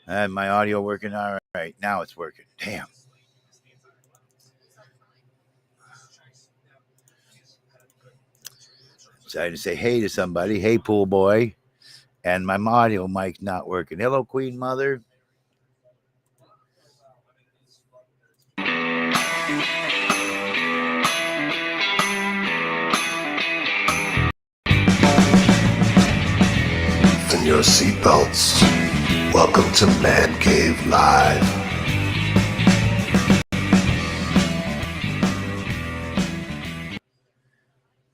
And my audio working all right. Now it's working. Damn. Decided to say hey to somebody. Hey, pool boy. And my audio mic's not working. Hello, Queen Mother. Fasten your seatbelts. Welcome to Man Cave Live.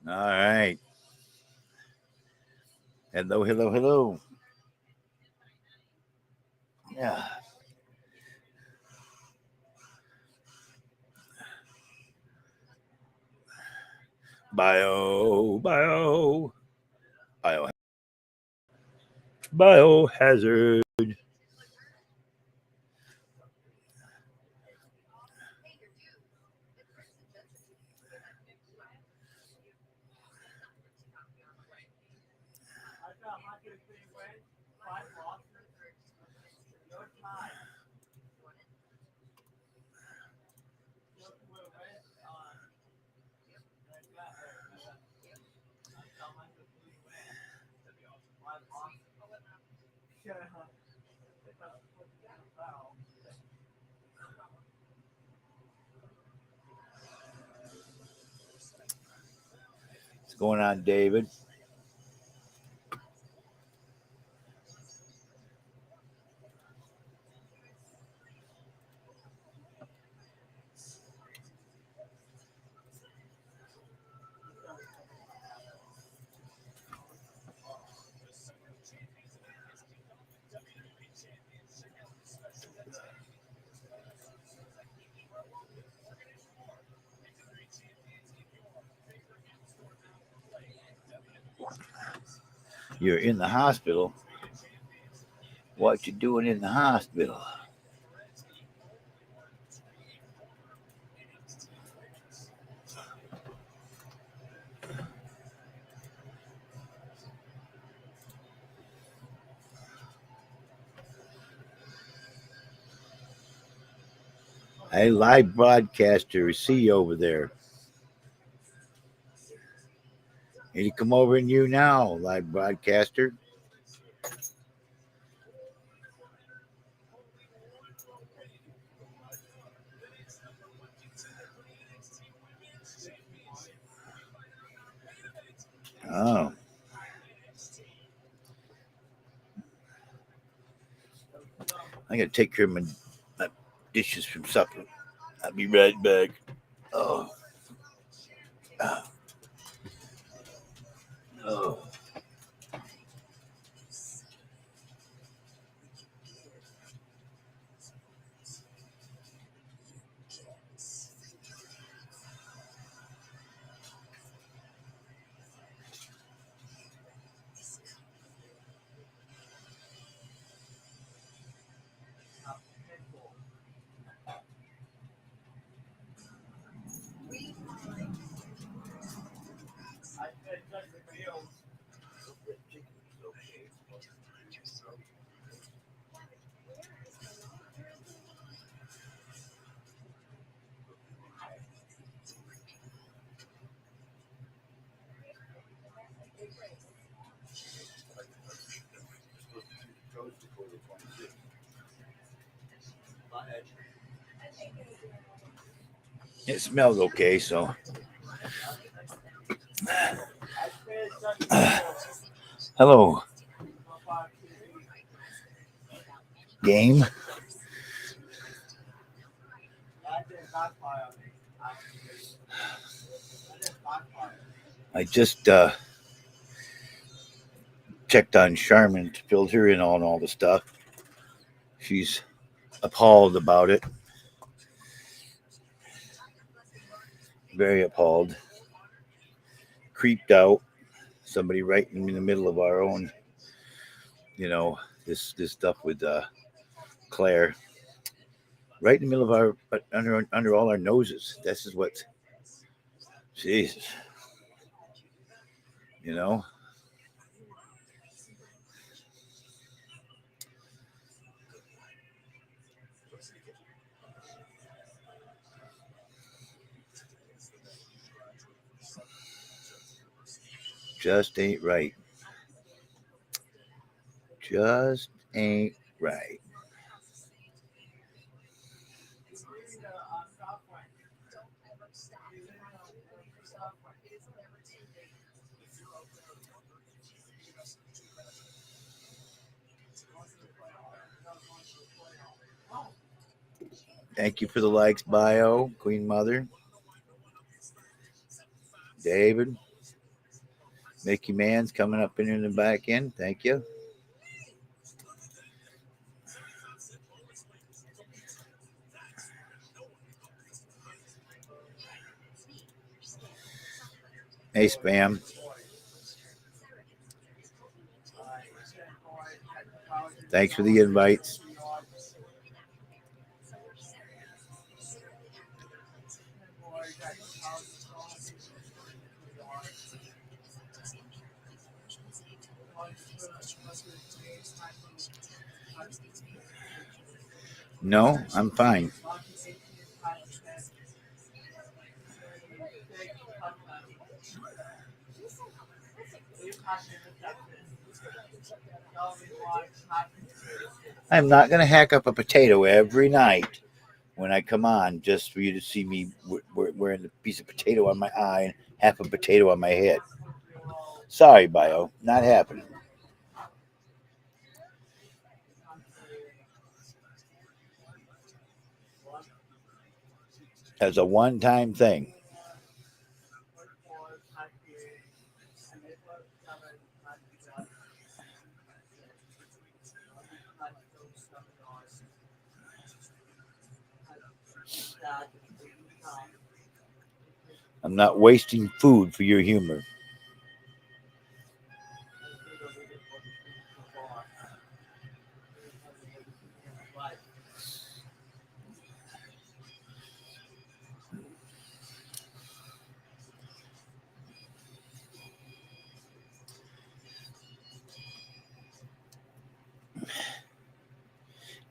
All right. Hello, hello, hello. Yeah. Bio, biohazard. What's going on, David? You're in the hospital. What you doing in the hospital? Hey, live broadcaster, see you over there. You come over and YouNow, live broadcaster. Oh. I gotta take care of my dishes from supper. I'll be right back. Oh. Oh. It smells okay, so. Hello. Game. I just checked on Charmin to fill her in on all the stuff. She's appalled about it. Very appalled. Creeped out. Somebody right in the middle of our own, this stuff with Claire. Right in the middle of our under all our noses. This is what. Jesus. You know. Just ain't right. Just ain't right. Thank you for the likes, Bio, Queen Mother, David, Mickey Man's coming up in the back end. Thank you. Hey, Spam. Thanks for the invites. No, I'm fine. I'm not going to hack up a potato every night when I come on just for you to see me wearing a piece of potato on my eye and half a potato on my head. Sorry, Bio. Not happening. As a one time thing. I'm not wasting food for your humor.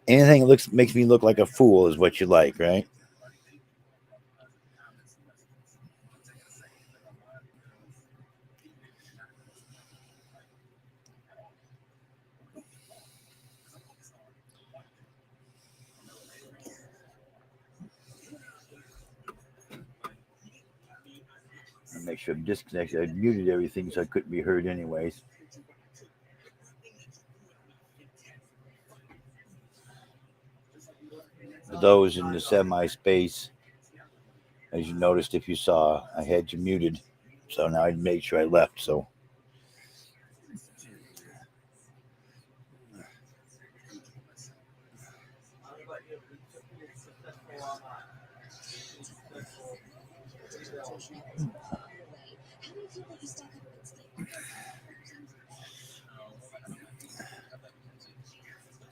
Anything that makes me look like a fool is what you like, right? I'll make sure I'm disconnected. I muted everything so I couldn't be heard anyways. For those in the semi space, as you noticed, if you saw, I had you muted. So now I made sure I left. So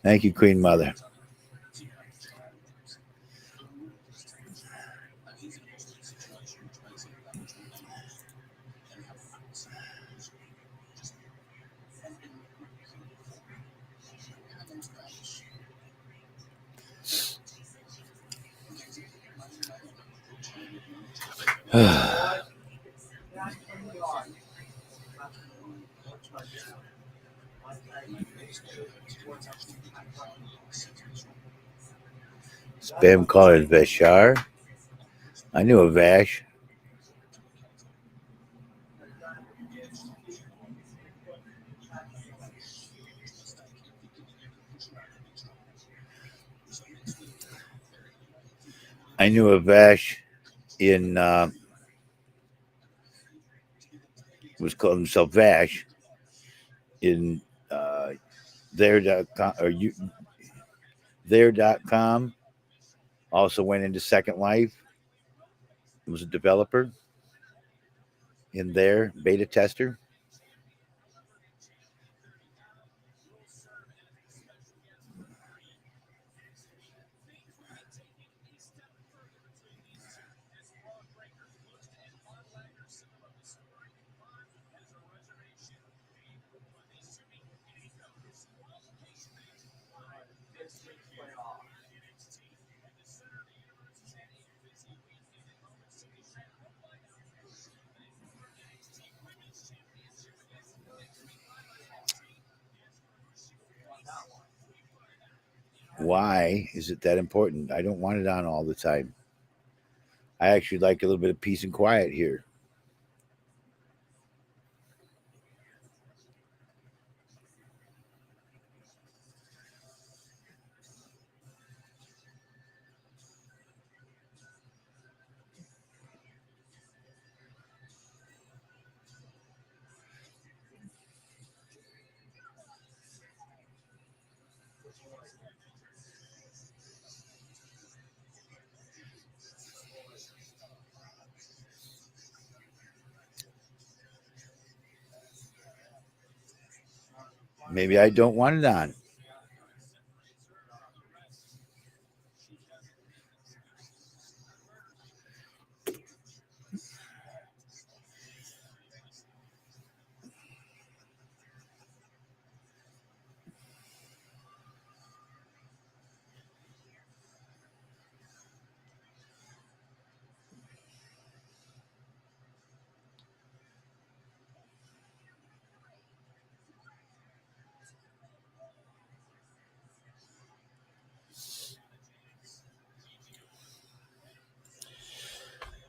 thank you, Queen Mother. Spam caller Vashar. I knew a Vash. I knew a Vash in was called himself Vash in there.com or you there.com. Also went into Second Life. Was a developer in there, beta tester. Why is it that important? I don't want it on all the time. I actually like a little bit of peace and quiet here. Maybe I don't want it on.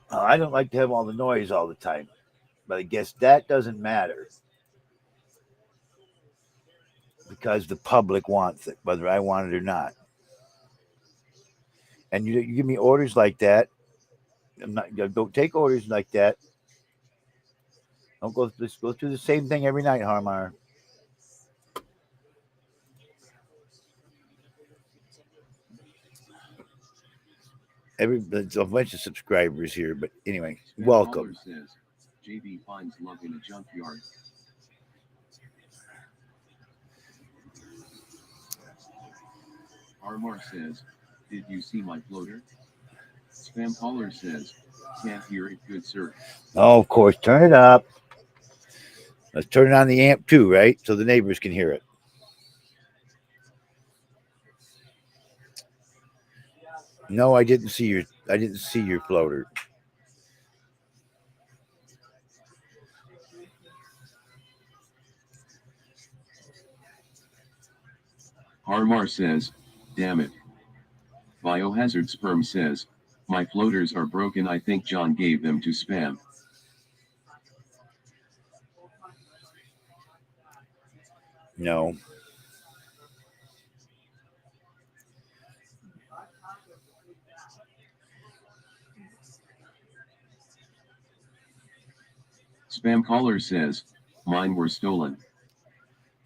I don't like to have all the noise all the time, but I guess that doesn't matter because the public wants it, whether I want it or not. And you give me orders like that. I'm not. Don't take orders like that. Don't go. Let's go through the same thing every night, Harmar. There's a bunch of subscribers here, but anyway, welcome. Says, JB finds love in a junkyard. Armar says, did you see my floater? Spam caller says, can't hear it, good sir. Oh, of course, turn it up. Let's turn it on the amp too, right? So the neighbors can hear it. No, I didn't see your floater. Armar says, damn it. Biohazard sperm says, my floaters are broken. I think John gave them to spam. No. Spam caller says, mine were stolen.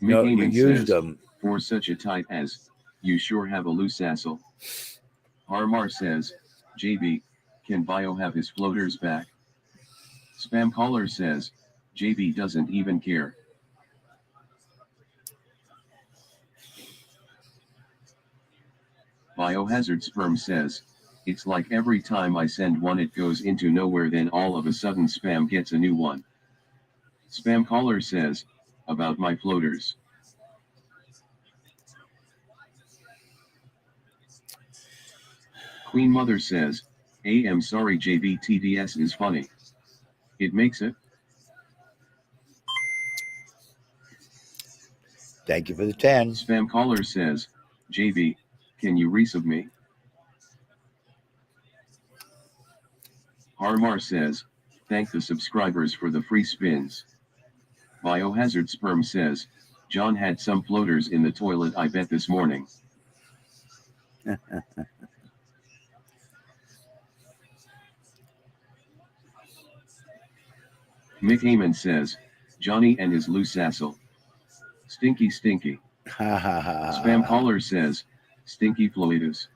No, you used them. For such a type as, you sure have a loose assel. Armar says, JB, can Bio have his floaters back? Spam caller says, JB doesn't even care. Biohazard sperm says, it's like every time I send one it goes into nowhere, then all of a sudden spam gets a new one. Spam caller says, about my floaters. Queen Mother says, I'm sorry JB, TDS is funny. It makes it. Thank you for the 10. Spam caller says, JB, can you resub me? Harmar says, thank the subscribers for the free spins. Biohazard sperm says, John had some floaters in the toilet I bet this morning. Mick Heyman says, Johnny and his loose assel. Stinky stinky. Spam caller says, stinky floaters.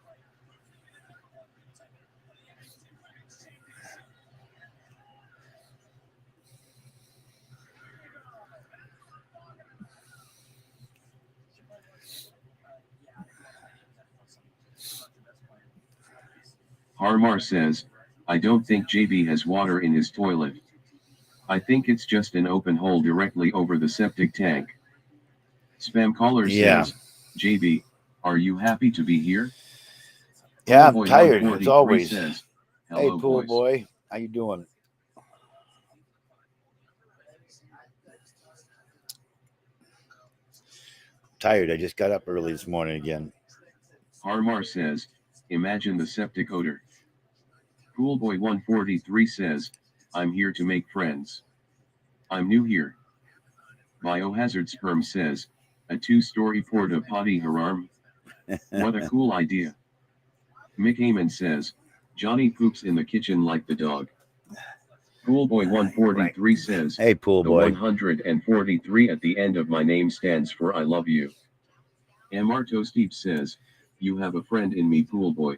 Harmar says, I don't think JB has water in his toilet. I think it's just an open hole directly over the septic tank. Spam caller says, JB, are you happy to be here? Yeah, I'm tired as always. Says, hey, pool boy, how you doing? Tired. I just got up early this morning again. Harmar says, imagine the septic odor. Poolboy 143 says, I'm here to make friends. I'm new here. Biohazard Sperm says, a 2-story porta potty haram. What a cool idea. Mick Heyman says, Johnny poops in the kitchen like the dog. Poolboy 143 says, Hey, Pool the Boy. 143 at the end of my name stands for I love you. Amarto Steve says, you have a friend in me, Poolboy.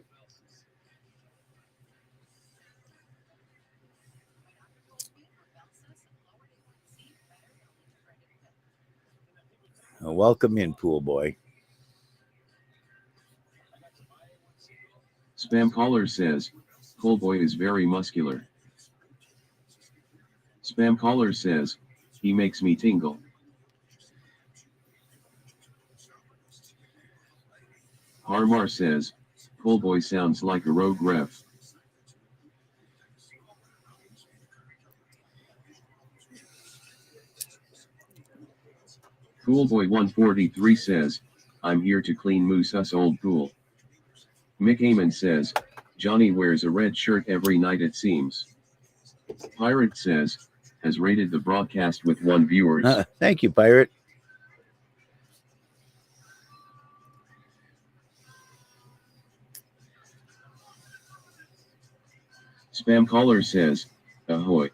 Welcome in, Pool Boy. Spam Caller says, Poolboy is very muscular. Spam Caller says, he makes me tingle. Harmar says, Poolboy sounds like a rogue ref. Poolboy 143 says, I'm here to clean Moose's old pool. Mick Heyman says, Johnny wears a red shirt every night it seems. Pirate says, has rated the broadcast with 1 viewers. Thank you, Pirate. Spam Caller says, ahoy.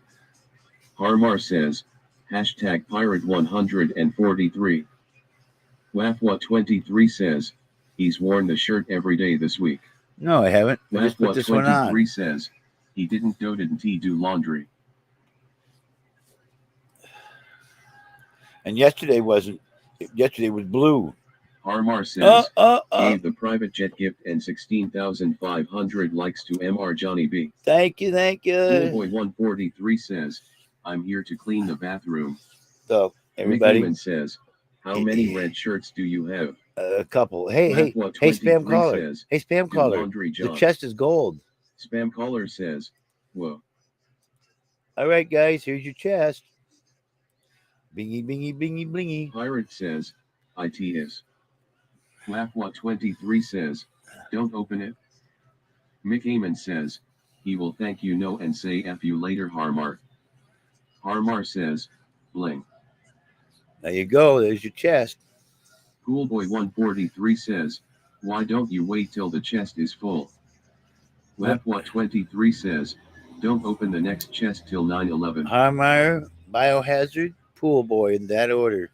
Harmar says, hashtag Pirate 143. Wafwa23 says, he's worn the shirt every day this week. No, I haven't. I just put this one on. Wafwa23 says, he didn't do laundry. And yesterday wasn't. Yesterday was blue. Harmar says, gave the private jet gift and 16,500 likes to MR Johnny B. Thank you, thank you. Poolboy 143 says, I'm here to clean the bathroom. So, everybody. Mick Heyman says, how many red shirts do you have? A couple. Hey, Wafwa23 Spam Caller. says, Hey, Spam do Caller. laundry The job. chest is gold. Spam Caller says, whoa. All right, guys, here's your chest. Bingy, bingy, bingy, blingy. Pirate says, it is. Wafwa23 says, don't open it. Mick Heyman says, he will thank you no and say F you later Harmar. Harmar says, bling. There you go. There's your chest. Poolboy 143 says, why don't you wait till the chest is full? Wafwa23 says, don't open the next chest till 9/11. Harmar, Biohazard, Pool Boy, in that order.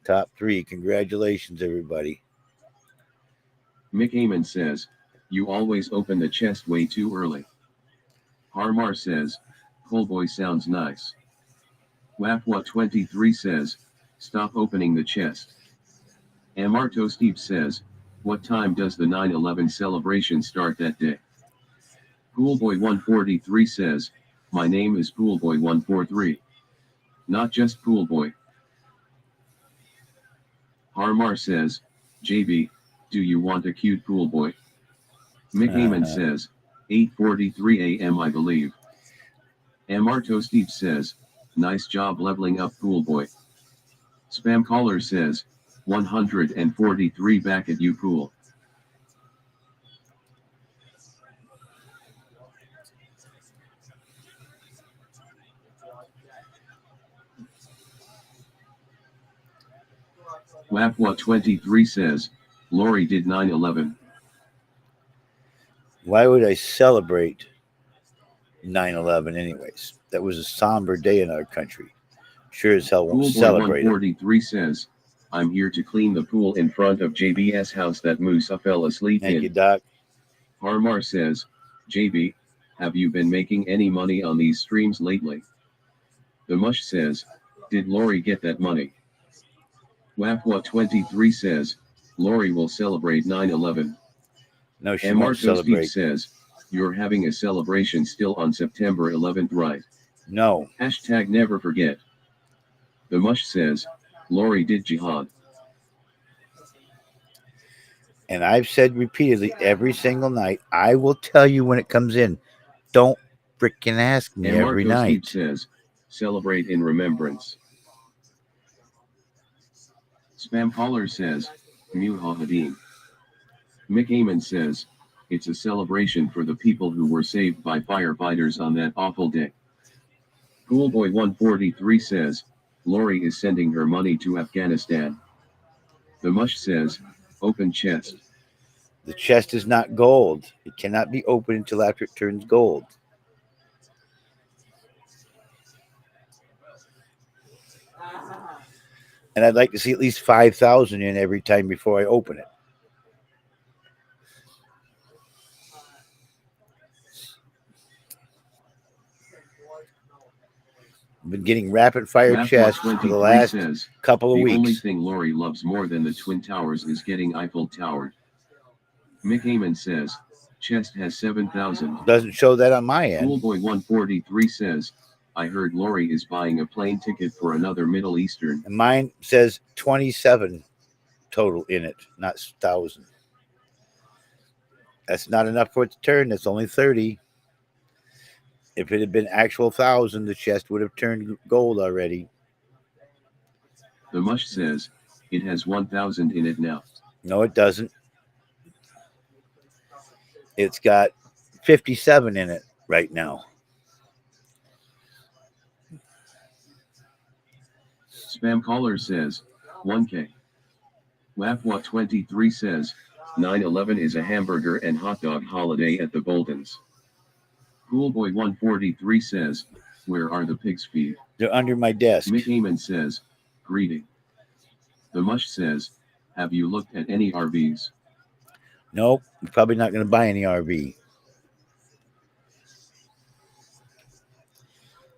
Top 3. Congratulations, everybody. Mick Heyman says, you always open the chest way too early. Harmar says, Poolboy sounds nice. Wafwa23 says, stop opening the chest. Amarto Steve says, what time does the 9/11 celebration start that day? Poolboy 143 says, my name is Poolboy 143. Not just Poolboy. Harmar says, JB, do you want a cute Poolboy? Mick Heyman says, 8:43 a.m. I believe. Amarto Steve says, nice job leveling up Poolboy. Spam Caller says, 143 back at you Pool. Wafwa23 says, Lori did 9/11. Why would I celebrate 9/11 anyways? That was a somber day in our country. Sure as hell won't Poolboy celebrate it. 143 says, I'm here to clean the pool in front of JB's house that Musa fell asleep Thank in. you, Doc. Harmar says, JB, have you been making any money on these streams lately? The Mush says, did Lori get that money? Wafwa23 says, Lori will celebrate 9/11. No, she won't Amarto celebrate. Steve says, you're having a celebration still on September 11th, right? No. Hashtag never forget. The Mush says, Lori did jihad. And I've said repeatedly every single night, I will tell you when it comes in. Don't freaking ask me every Amarto Steve night. says, celebrate in remembrance. Spam Caller says, Muhaddin. Mick Amon says, it's a celebration for the people who were saved by firefighters on that awful day. Coolboy 143 says, Lori is sending her money to Afghanistan. The Mush says, open chest. The chest is not gold. It cannot be opened until after it turns gold. And I'd like to see at least 5,000 in every time before I open it. I've been getting rapid fire chests for the last couple of weeks. The only weeks. thing Lori loves more than the Twin Towers is getting Eiffel Towered. Mick Amon says, chest has 7,000. Doesn't show that on my end. Coolboy 143 says, I heard Lori is buying a plane ticket for another Middle Eastern. And mine says 27 total in it, not 1,000. That's not enough for it to turn. That's only 30. If it had been actual 1,000, the chest would have turned gold already. The Mush says, it has 1,000 in it now. No, it doesn't. It's got 57 in it right now. Spam caller says, 1K. Wapwa23 says, 9/11 is a hamburger and hot dog holiday at the Boltons. Coolboy 143 says, where are the pig's feet? They're under my desk. Mick Amon says, greeting. The Mush says, have you looked at any RVs? Nope, I'm probably not going to buy any RV.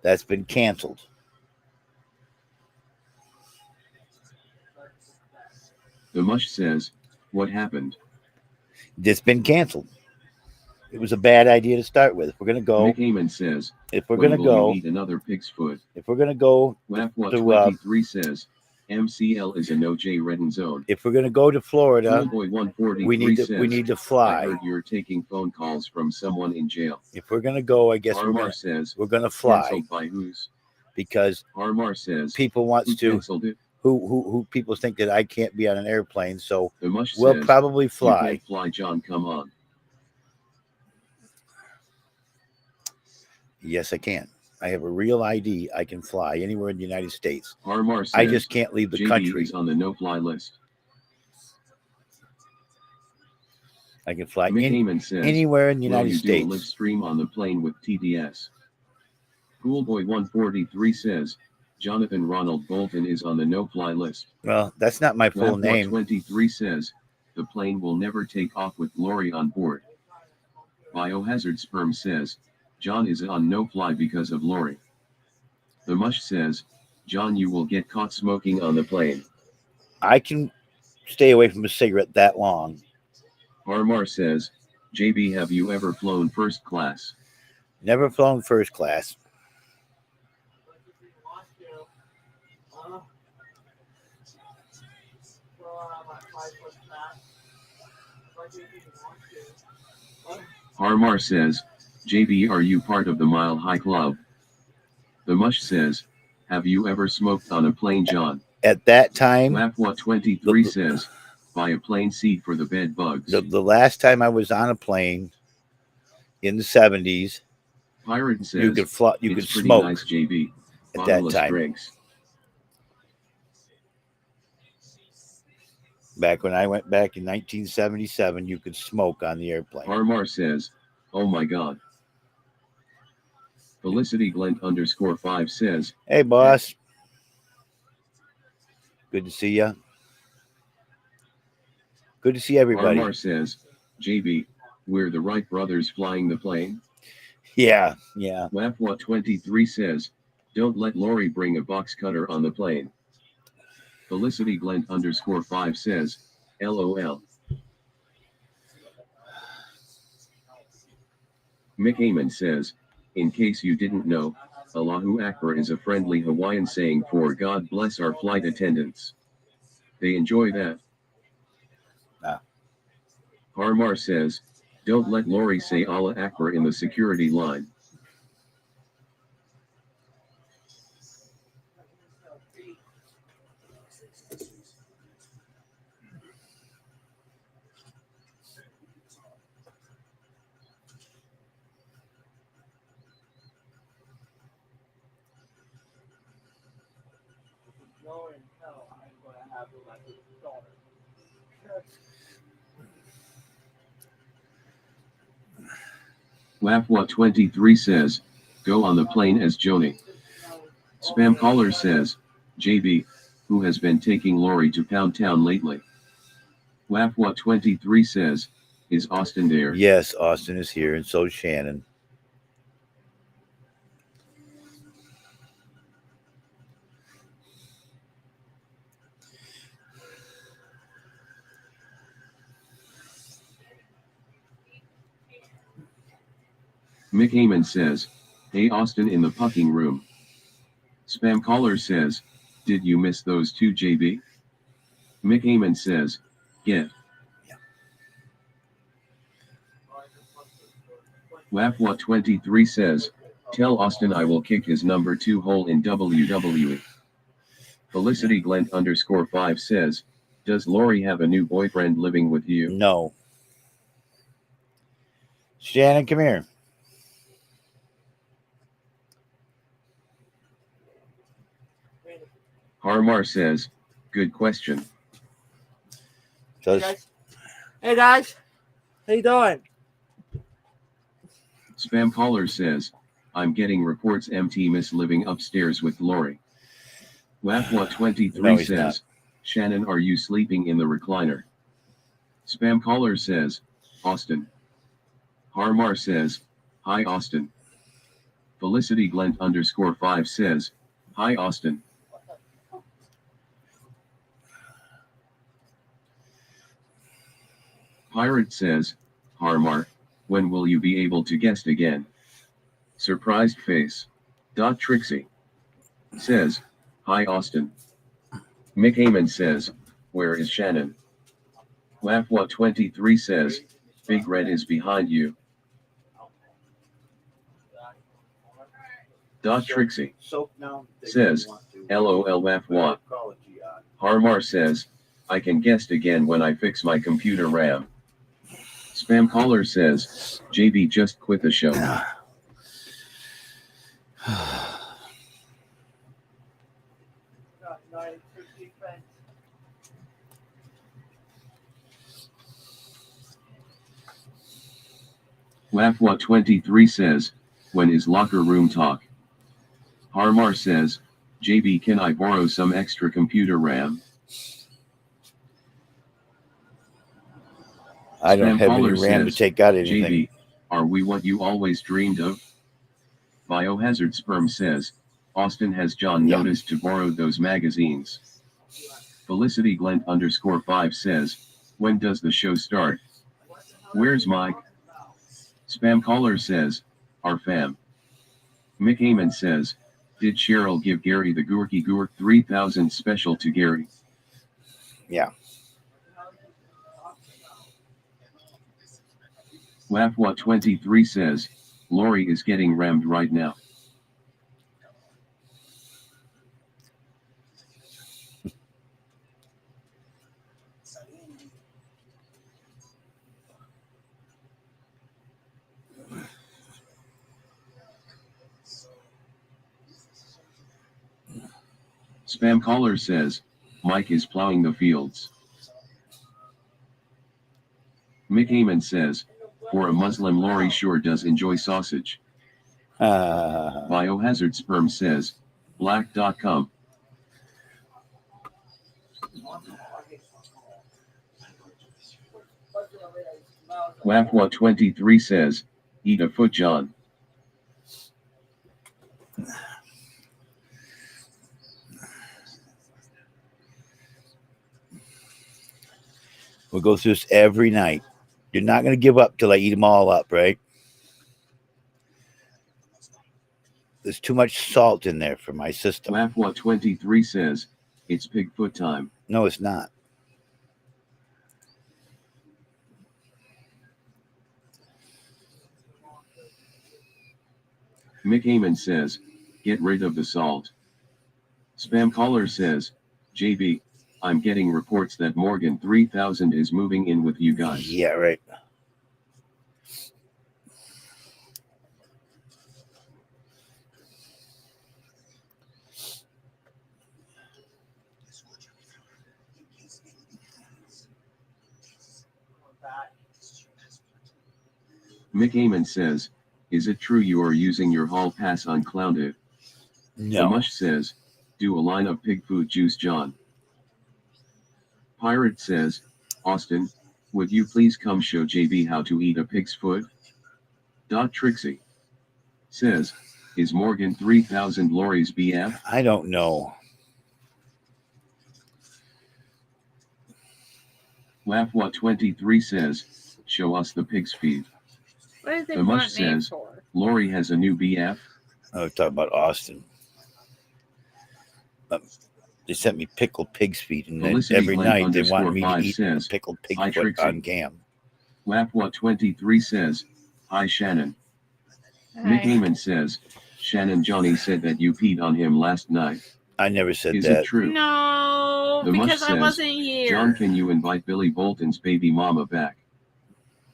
That's been canceled. The Mush says, what happened? It's been canceled. It was a bad idea to start with. If we're going to go, Mick Amon says, if we're going to go, eat another pig's foot. If we're going to go, Wapwa23 says, MCL is a no J Redden zone. If we're going to go to Florida, we need to fly. I heard you're taking phone calls from someone in jail. If we're going to go, I guess we're going to fly. Canceled by whose? Because Armar says, people wants to who people think that I can't be on an airplane, so we'll probably fly. You can't fly, John, come on. Yes, I can. I have a real ID. I can fly anywhere in the United States. Armar says, I just can't leave the JB country. Is on the no-fly list. I can fly says, anywhere in the United States. Do a live stream on the plane with TDS. Coolboy 143 says, Jonathan Ronald Bolton is on the no-fly list. Well, that's not my full name. 23 says, the plane will never take off with Lori on board. Biohazard Sperm says, John is on no-fly because of Lori. The Mush says, John, you will get caught smoking on the plane. I can stay away from a cigarette that long. Armar says, JB, have you ever flown first class? Never flown first class. Armar says, JB, are you part of the Mile High Club? The Mush says, have you ever smoked on a plane, John? At that time, Lapwa23 says, buy a plane seat for the bed bugs. The last time I was on a plane in the 70s, Pirate says, you could fly, you could pretty smoke nice, JB. at that time. Drinks. Back when I went back in 1977, you could smoke on the airplane. Armar says, oh my God. Felicity Glent_5 says, hey, boss. Good to see you. Good to see everybody. Armar says, JB, we're the Wright brothers flying the plane. Yeah. Wapwa23 says, don't let Lori bring a box cutter on the plane. Felicity Glent_5 says, LOL. Mick Amon says, in case you didn't know, Allahu Akbar is a friendly Hawaiian saying for God bless our flight attendants. They enjoy that. Harmar says, don't let Lori say Allah Akbar in the security line. Wafwa23 says, go on the plane as Joni. Spam caller says, JB, who has been taking Lori to Pound Town lately? Wafwa23 says, is Austin there? Yes, Austin is here, and so is Shannon. Mick Heyman says, hey Austin in the pucking room. Spam caller says, did you miss those two, JB? Mick Heyman says, get. Wafwa23 says, tell Austin I will kick his number 2 hole in WWE. Felicity Glent _5 says, does Lori have a new boyfriend living with you? No. Shannon, come here. Harmar says, good question. Hey guys, how you doing? Spam caller says, I'm getting reports MT miss living upstairs with Lori. Wafwa23 No, he's says, not. Shannon, are you sleeping in the recliner? Spam caller says, Austin. Harmar says, hi Austin. Felicity Glent _5 says, hi Austin. Pirate says, Harmar, when will you be able to guest again? Surprised face. Trixie says, hi Austin. Mick Heyman says, where is Shannon? Wafwa23 says, Big Red is behind you. Trixie says, LOL Wafwa. Harmar says, I can guest again when I fix my computer RAM. Spam caller says, JB just quit the show. Wafwa23 says, when is locker room talk? Harmar says, JB can I borrow some extra computer RAM? I don't Spam have any caller RAM to says, take out anything. JB, are we what you always dreamed of? Biohazard Sperm says, Austin has John noticed to borrow those magazines. Felicity Glent _5 says, when does the show start? Where's Mike? Spam caller says, our fam. Mick Heyman says, did Cheryl give Gary the Gourky Gourk 3000 special to Gary? Yeah. Wafwa23 says, Lori is getting rammed right now. Spam caller says, Mike is plowing the fields. Mick Heyman says, for a Muslim Lori sure does enjoy sausage. Biohazard Sperm says, black.com. Wafwa23 says, eat a foot John. We'll go through this every night. You're not going to give up till I eat them all up, right? There's too much salt in there for my system. Wafwa23 says, it's Pigfoot time. No, it's not. Mick Heyman says, get rid of the salt. Spam caller says, JB, I'm getting reports that Morgan 3000 is moving in with you guys. Yeah, right. Mick Amon says, is it true you are using your hall pass on Clouded? The No. Mush says, do a line of pig food juice, John. Pirate says, Austin, would you please come show JB how to eat a pig's foot? Trixie says, is Morgan 3000 Lori's BF? I don't know. Laugh23 says, show us the pig's feed. What is it The Mush want name says, for? Lori has a new BF. I was talking about Austin. They sent me pickled pig's feet, and then Felicity every Glenn night they wanted me to _5 eat says, a pickled pig "Hi, foot Trixie." on cam. Laugh23 says, hi Shannon. Mick Hi. Amon says, Shannon Johnny said that you peed on him last night. I never said Is that. it true? No, The Mush because I says, wasn't here. John, can you invite Billy Bolton's baby mama back?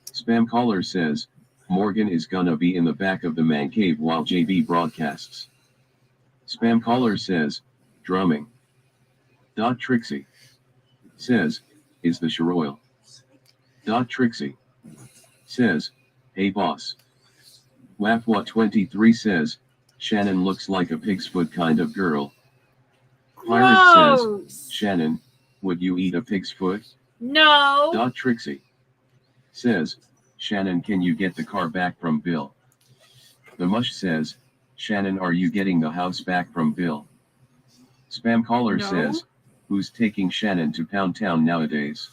Spam caller says, Morgan is gonna be in the back of the man cave while JB broadcasts. Spam caller says, drumming. Trixie says, is the Sharoil? Trixie says, hey boss. Laugh23 says, Shannon looks like a pig's foot kind of girl. Pirate says, Gross. Shannon, would you eat a pig's foot? No. Trixie says, Shannon, can you get the car back from Bill? The Mush says, Shannon, are you getting the house back from Bill? Spam caller No. says, who's taking Shannon to Pound Town nowadays?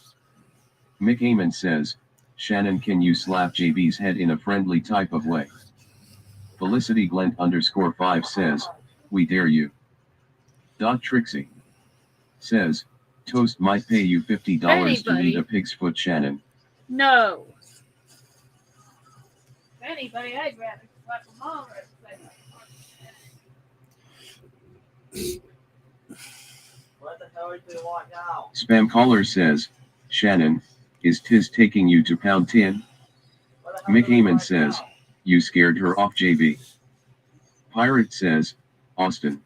Mick Amon says, Shannon, can you slap JB's head in a friendly type of way? Felicity Glenn _5 says, we dare you. Trixie says, Toast might pay you $50 to Anybody. eat a pig's foot, Shannon. No. Anybody, I'd rather slap a mom or What the hell do you want now? Spam caller says, Shannon, is Tiz taking you to Pound Tin? What the hell Mick do you Amon want says, now? you scared her off, JB. Pirate says, Austin.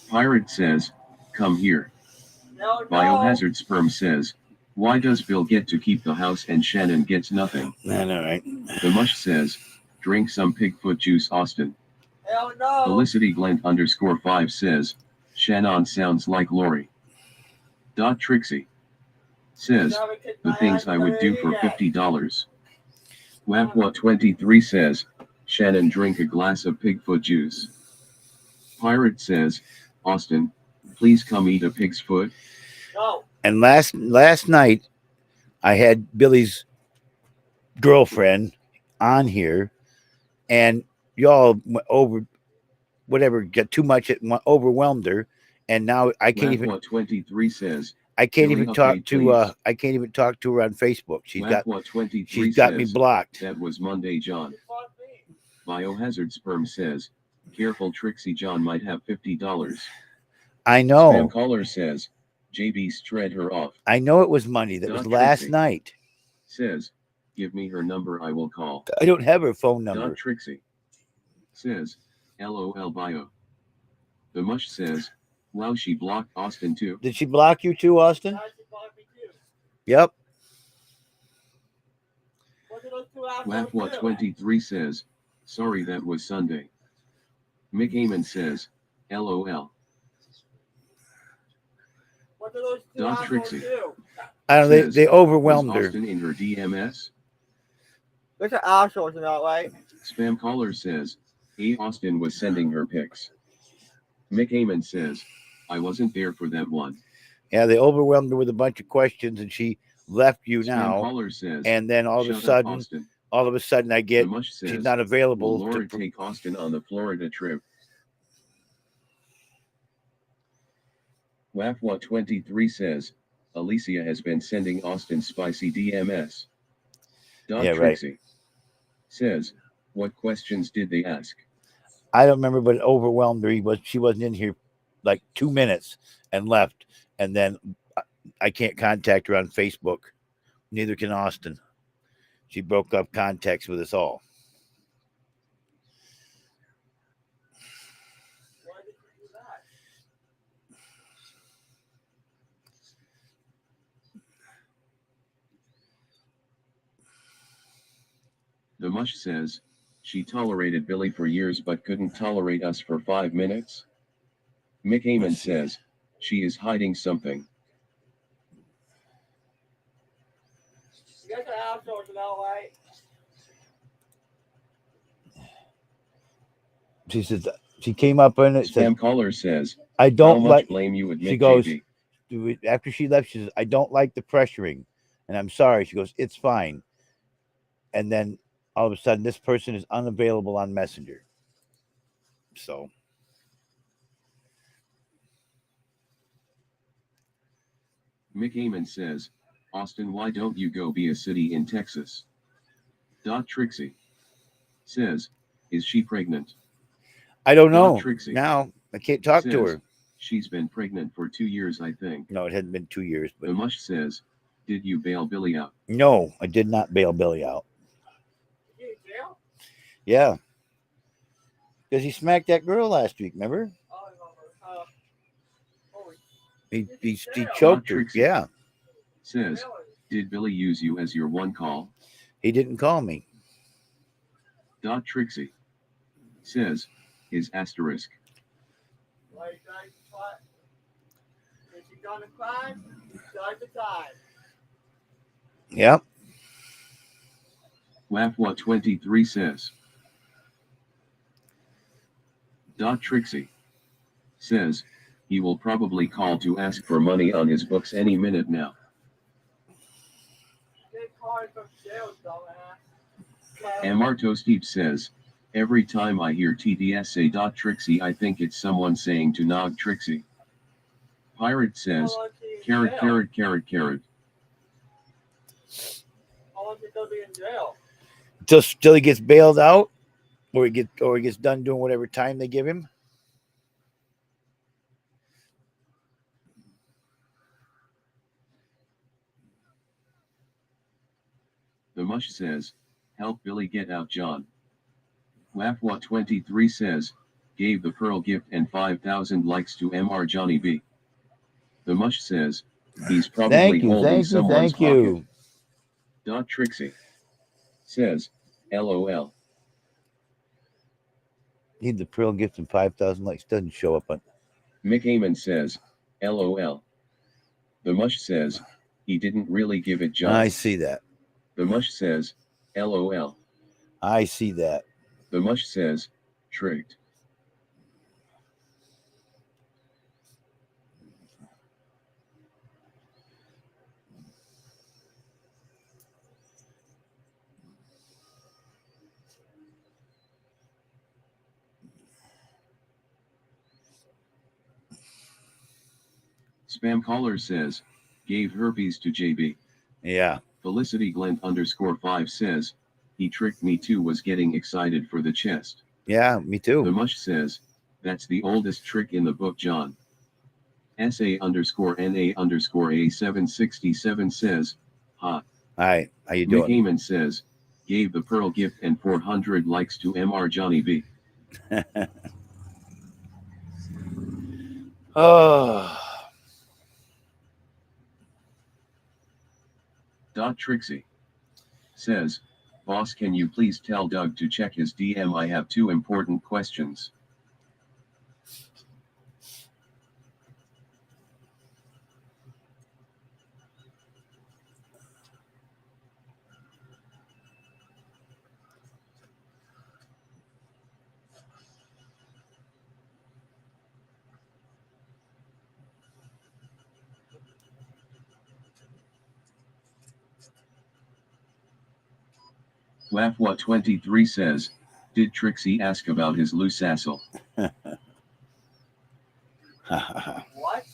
Pirate says, come here. No. Biohazard Sperm says, why does Bill get to keep the house and Shannon gets nothing? Man, all right. The Mush says, drink some pigfoot juice, Austin. Hell no. Felicity Glenn _5 says, Shannon sounds like Lori. Trixie says, the things I would do for $50. Laugh23 says, Shannon, drink a glass of pigfoot juice. Pirate says, Austin, please come eat a pig's foot. No. And last night, I had Billy's girlfriend on here, and y'all went over whatever, got too much, it overwhelmed her, and now I can't even. Laugh23 says, I can't Billy, even talk update, to. please. I can't even talk to her on Facebook. She's got Laugh23 me says, blocked. that was Monday, John. Fuck me. Biohazard Sperm says, careful, Trixie, John might have $50. I Spam know. caller says, JB shred her off. I know it was money. That was last Trixie night. says, give me her number, I will call. I don't have her phone number. Trixie says, LOL bio. The Mush says, wow, she blocked Austin too. Did she block you too, Austin? How'd you block me too? Yep. What did those two assholes do? Laugh23 says, sorry, that was Sunday. Mick Amon says, LOL. What did those two Doc assholes Trixie do? I don't know. says, They overwhelmed was her. Austin in her DMS? Those are assholes, you know, right? Spam caller says, hey, Austin was sending her pics. Mick Amon says, I wasn't there for that one. Yeah, they overwhelmed her with a bunch of questions, and she left you Spam now. caller says, And then all of a shut up, sudden, Austin. I get The Mush says, she's not will available. Laura take Austin on the Florida trip? Laugh23 says, Alicia has been sending Austin spicy DMS. Yeah, right. Trixie says, what questions did they ask? I don't remember, but it overwhelmed her. She wasn't in here like 2 minutes and left. And then I can't contact her on Facebook. Neither can Austin. She broke up contacts with us all. Why did you do that? The mush says, she tolerated Billy for years but couldn't tolerate us for 5 minutes. Mick Amon says, she is hiding something. You guys are assholes tonight, right? She says she came up and it said, Spam caller says, I how don't much like. blame you admit, She goes, JB? after she left, she says, I don't like the pressuring. And I'm sorry. She goes, it's fine. And then all of a sudden, this person is unavailable on Messenger. So. Mick Amon says, Austin, why don't you go be a city in Texas? Trixie says, is she pregnant? I don't know. Trixie Now, I can't talk to says, her. she's been pregnant for 2 years, I think. No, it hadn't been 2 years. But The mush says, did you bail Billy out? no, I did not bail Billy out. You in jail? Yeah. Because he smacked that girl last week, remember? Oh, I remember. Holy He choked her. Trixie Yeah. says, did Billy use you as your one call? He didn't call me. Trixie says, is asterisk. like what? If you done a crime, start the time. Yep. Wafwa 23 says. Trixie says, he will probably call to ask for money on his books any minute now. Get card from jail, dumbass. Amar Toastdeep says, every time I hear TDS say Trixie, I think it's someone saying to Nog Trixie. Pirate says, carrot, carrot, carrot, carrot. How long did they be in jail? Till he gets bailed out, or he gets done doing whatever time they give him. The mush says, help Billy get out, John. Wafwa 23 says, gave the pearl gift and 5,000 likes to MR Johnny B. The mush says, he's probably holding someone's pocket. Trixie says, LOL. Need the pearl gift and 5,000 likes. Doesn't show up on. Mick Amon says, LOL. The mush says, he didn't really give it, John. I see that. The mush says, LOL. I see that. The mush says, tricked. Spam caller says, gave herpes to JB. Yeah. Felicity Glent _5 says, he tricked me too, was getting excited for the chest. Yeah, me too. The mush says, that's the oldest trick in the book, John. SA_NA_A767 says, ha. Hi, how you Mick doing? Amon says, gave the pearl gift and 400 likes to MR Johnny B. Oh. Trixie says, boss, can you please tell Doug to check his DM? I have 2 important questions. Wafwa 23 says, did Trixie ask about his loose assel? What?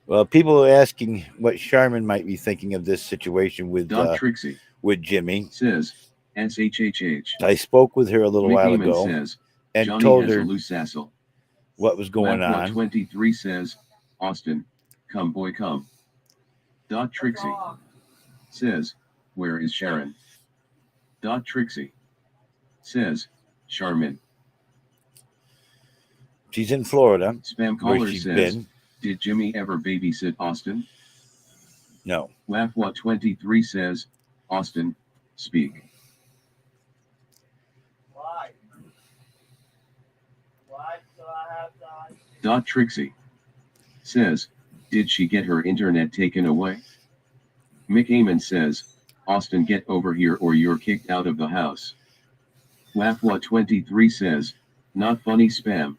Well, people are asking what Sharman might be thinking of this situation with Trixie Jimmy. says, SHHH. I spoke with her a little Mick while Amon ago says, and Johnny told has her a loose assel. what was going Wafwa on. 23 says, Austin, come boy come. Trixie says, where is Sharon? Trixie says, Charmin. She's in Florida. Spam Where caller she's says, been. Did Jimmy ever babysit Austin? No. Laugh23 says, Austin, speak. Why? Why do I have time? Trixie says, did she get her internet taken away? Mick Amon says, Austin, get over here or you're kicked out of the house. Laugh23 says, not funny spam.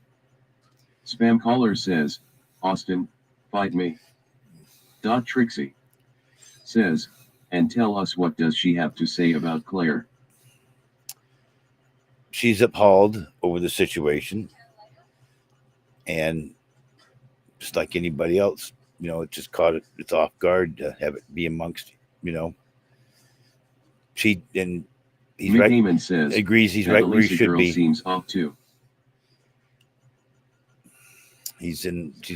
Spam caller says, Austin, fight me. Trixie says, and tell us what does she have to say about Claire. She's appalled over the situation. And just like anybody else, it just it's off guard to have it be amongst, he's Mick right. Amon says, Agrees he's right where he Elisa should girl be. Seems off too. She's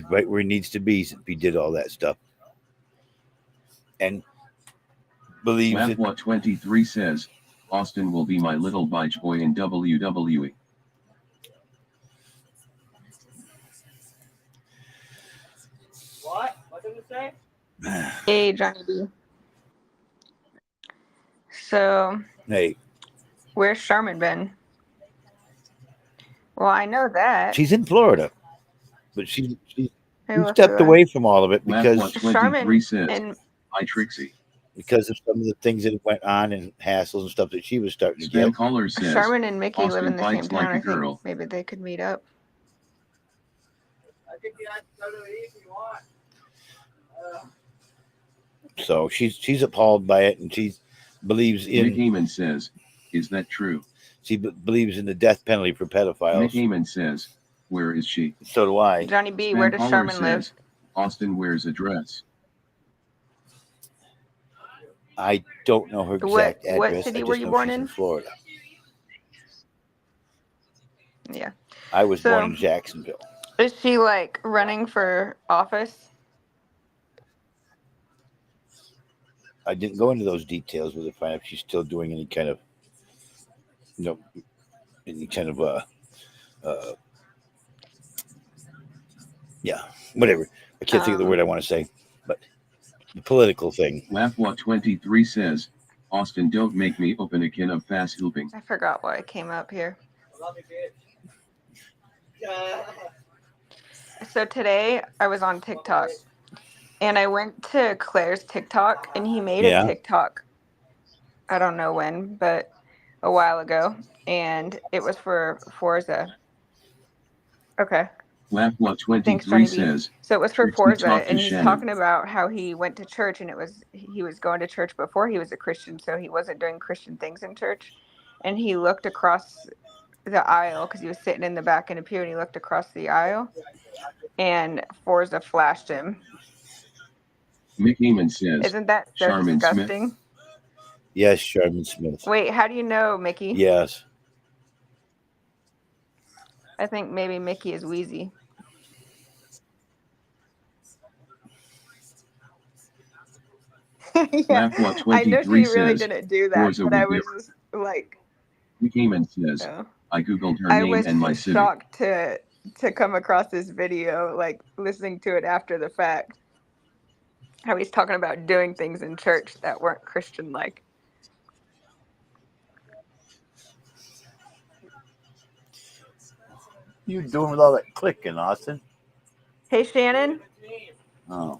right where he needs to be since he did all that stuff. And believes it. Laugh23 says, Austin will be my little bitch boy in WWE. What? What did it say? Hey, Johnny B. So, Hey, where's Charmin been? Well, I know that. she's in Florida, but she Hey, what's stepped the- away from all of it because Laugh23 says, and hi Trixie. of some of the things that went on and hassles and stuff that she was starting to Spam get. caller says, Charmin and Mickey live Austin in the same fights town. like a I think girl. maybe they could meet up. I think you have to go to the if you want. So she's appalled by it, and she believes Mick in Amon says, is that true? she believes in the death penalty for pedophiles. Mick Amon says, where is she? So do I. Johnny B, Spam where does caller Charmin live? says, Austin wears a dress. I don't know her What- exact what address. city I were just you know born she's in? Florida. Yeah. I was So- born in Jacksonville. Is she like running for office? I didn't go into those details with her, find out if she's still doing any kind of, yeah, whatever. I can't think of the word I want to say, but the political thing. Laugh23 says, Austin, don't make me open a can of fast hooping. I forgot why I came up here. I love you, bitch. So today I was on TikTok and I went to Claire's TikTok and he made Yeah. a TikTok. I don't know when, but a while ago. And it was for Forza. Okay. Thanks, Laugh23 Johnny B. says, So it was for Trixie Forza, talk to and he's Shannon. talking about how he went to church, and he was going to church before he was a Christian, so he wasn't doing Christian things in church. And he looked across the aisle because he was sitting in the back in a pew, and he looked across the aisle, and Forza flashed him. Mick Amon says, Isn't that so Charmin Smith? disgusting? Yes, Sherman Smith. Wait, how do you know, Mickey? Yes. I think maybe Mickey is Wheezy. Yeah, I know she Laugh23 really says, didn't do that, Forza but I would was just like, Mick Amon says, oh. I googled her I name was and my city. shocked to come across this video, like listening to it after the fact. How he's talking about doing things in church that weren't Christian like. You doing with all that clicking, Austin? Hey Shannon. Oh.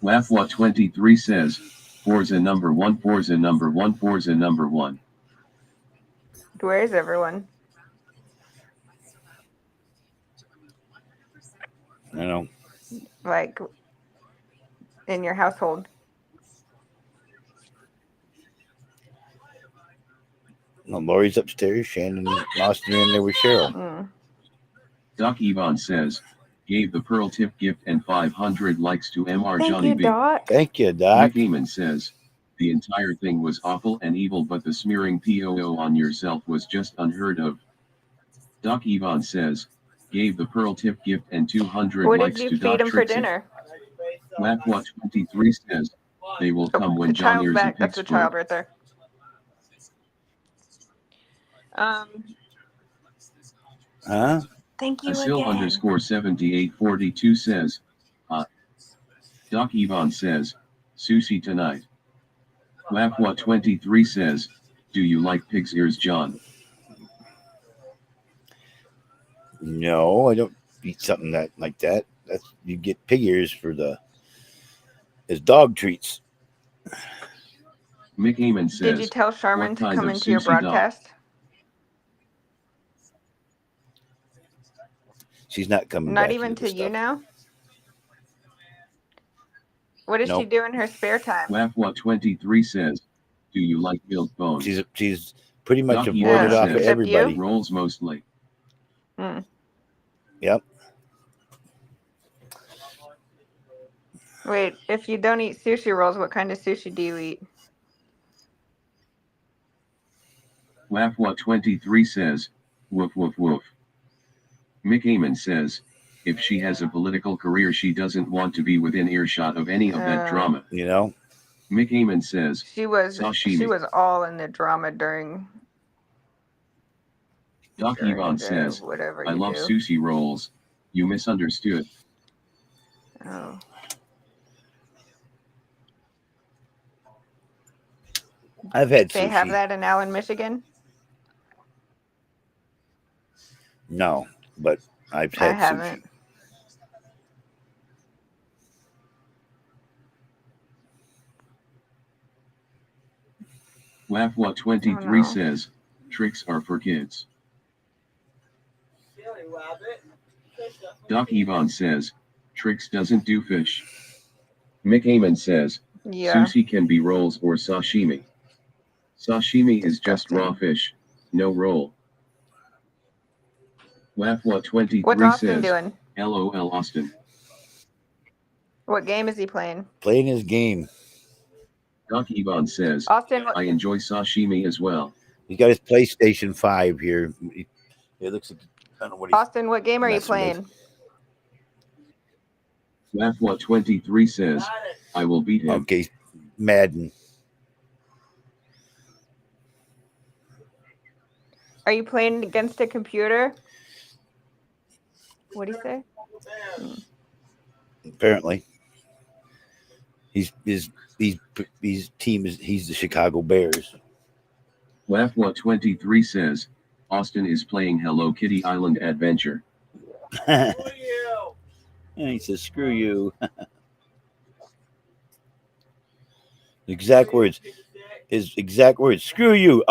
Laugh23 says, Forza number one, Forza number one, Forza number one. Where is everyone? I know. Like in your household. Well, Lori's upstairs. Shannon and Austin are in there with Cheryl. Mm. Doc Yvonne says, gave the Pearl Tip gift and 500 likes to MR Thank Johnny you, B. Doc. Thank you, Doc. Mick Amon says, the entire thing was awful and evil, but the smearing POO on yourself was just unheard of. Doc Yvonne says, gave the Pearl Tip gift and 200 What likes did to you feed Doc him for Trixie. dinner? Laugh23 says, they will come when The John child's ears a back. That's the Pittsburgh. child right there. Huh? Thank you Asil again. _7842 says, Doc Yvonne says, sushi tonight. Wapwa23 says, do you like pig's ears, John? No, I don't eat something like that. That's you get pig ears as dog treats. Mick Heyman Did you says, tell Charmin what to kind come of into your sushi dog? broadcast? She's not coming Not back even into to this stuff. YouNow? What does she Nope. do in her spare time? Wapwa23 says, do you like milk bones? She's pretty much Doc avoided Yvonne off of says, Is that you? everybody. rolls mostly. Hmm. Yep. Wait, if you don't eat sushi rolls, what kind of sushi do you eat? Wapwa23 says, woof woof woof. Mick Heyman says, if she has a political career, she doesn't want to be within earshot of any of that drama. You know? Mick Heyman says, She was sashimi. all in the drama during Doc Yvonne says, whatever I you love do. sushi rolls. You misunderstood. Oh. I've had They sushi. have that in Allen, Michigan? No, but I've I had haven't. sushi. Wapwa23 Oh, no. says, tricks are for kids. Silly rabbit. Doc Yvonne says, tricks doesn't do fish. Mick Heyman says, Yeah. sushi can be rolls or sashimi. Sashimi is just raw Disgusting. fish, no roll. Wapwa23 What's Austin says, doing? LOL Austin. What game is he playing? Playing his game. Doc Yvonne says, Austin, I enjoy sashimi as well. He's got his PlayStation 5 here. It looks like I don't know what he's Austin, what game are you messing with. playing? Wapwa23 says, I will beat him. Okay, Madden. Are you playing against a computer? What do you say? Apparently, his team is he's the Chicago Bears. Wapwa23 says, Austin is playing Hello Kitty Island Adventure. And he says, "Screw you." Exact words. His exact words. Screw you.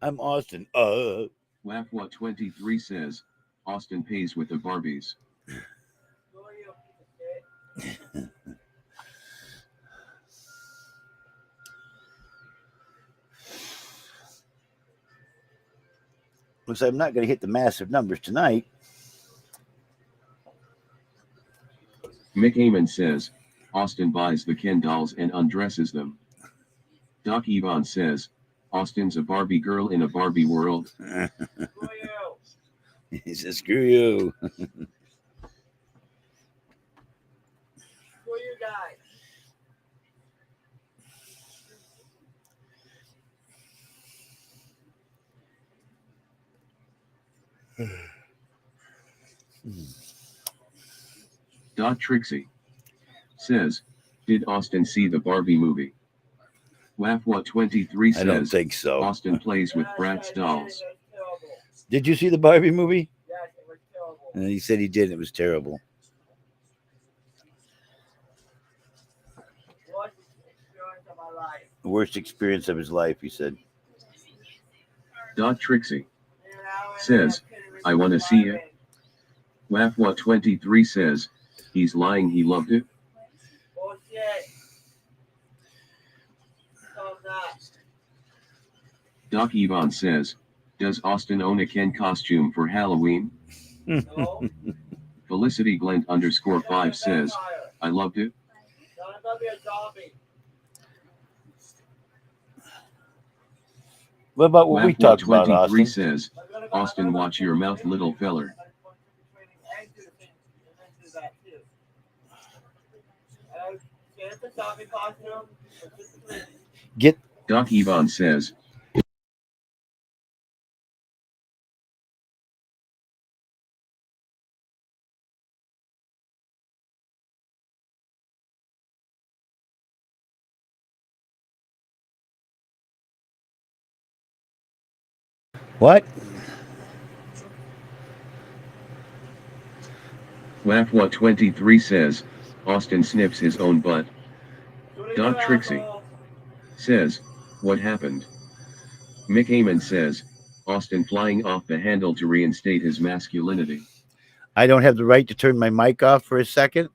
I'm Austin. Wapwa23 says, Austin pays with the Barbies. Looks like I'm not going to hit the massive numbers tonight. Mick Heyman says, Austin buys the Ken dolls and undresses them. Doc Yvonne says, Austin's a Barbie girl in a Barbie world. He says, "Screw you." Screw you guys. Doc Trixie says, did Austin see the Barbie movie? Wapwa23 I don't says, think so. Austin plays with Bratz dolls. Did you see the Barbie movie? Yes, it was terrible. And he said he did. And it was terrible. Worst experience of my life. The worst experience of his life, he said. Doc Trixie says, I want to see it. Wapwa23 says, he's lying, he loved it. Bullshit. So not. Doc Yvonne says, does Austin own a Ken costume for Halloween? No. Felicity Glent _5 says, I loved it. No, I'm gonna be a zombie. What about what we talked about, Wapwa23 Austin? says, Austin, watch your mouth, little feller. a zombie costume. It's just a movie. Get Doc Yvonne says, what? WAFWA23 says, Austin snips his own butt. What do you Doc do, Trixie asshole? says, what happened? Mick Heyman says, Austin flying off the handle to reinstate his masculinity. I don't have the right to turn my mic off for a second.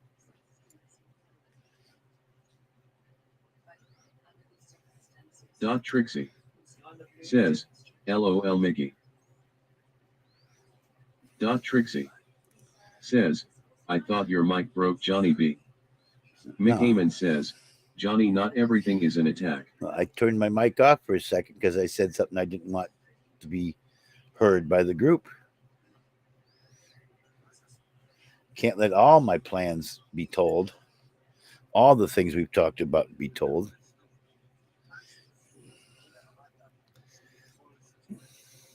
Doc Trixie says, LOL Mickey. Doc Trixie says, I thought your mic broke, Johnny B. Mick No. Heyman says, Johnny, not everything is an attack. I turned my mic off for a second because I said something I didn't want to be heard by the group. Can't let all my plans be told. All the things we've talked about be told.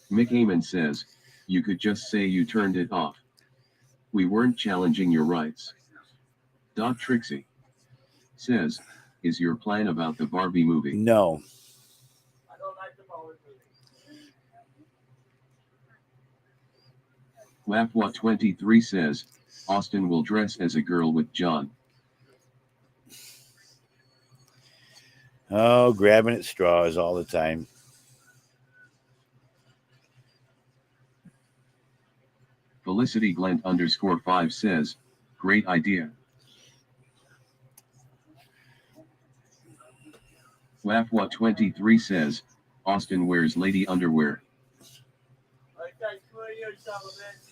Mick Heyman says, you could just say you turned it off. We weren't challenging your rights. Doc Trixie says, is your plan about the Barbie movie? No. I don't like the Barbie movie. WAFWA23 says, Austin will dress as a girl with John. Oh, grabbing at straws all the time. Felicity Glent _5 says, great idea. WAFWA23 says, Austin wears lady underwear. Okay, screw you, son of a bitch.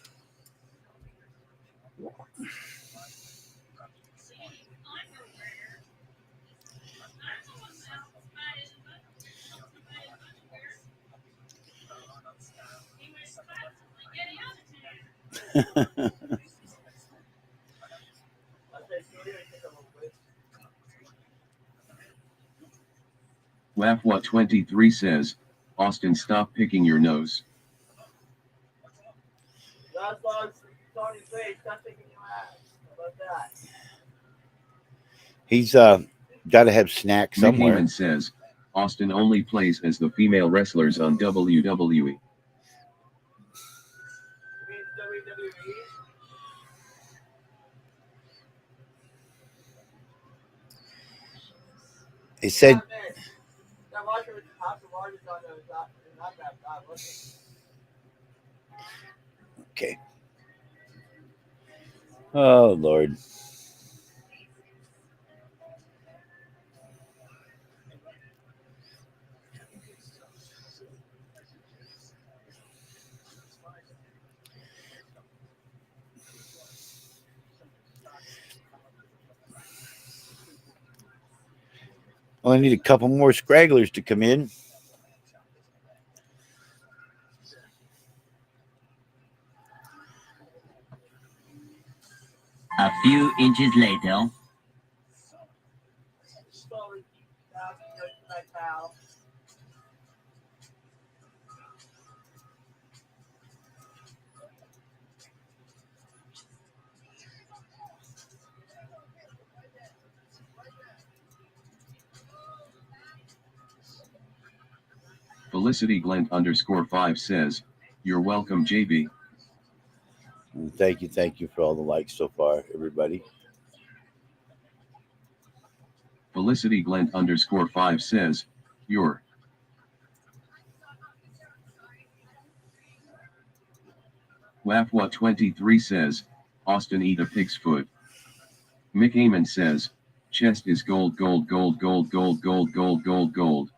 I say screw you, son of a bitch. WAFWA23 says, Austin, stop picking your nose. That's why I'm starting to say, stop thinking your ass. How about that? He's got to have snacks Mick somewhere. Heyman says, Austin only plays as the female wrestlers on WWE. You mean WWE? He said, That watcher with half the largest on there is not that bad, was it? okay. Oh, Lord. Well, I need a couple more scragglers to come in. A few inches later. Slowly, now, good night, pal. Felicity Glent _5 says, you're welcome, JB. Thank you for all the likes so far, everybody. Felicity Glent _5 says, you're. WAFWA23 says, Austin eat a pig's foot. Mick Heyman says, chest is gold, gold, gold, gold, gold, gold, gold, gold, gold.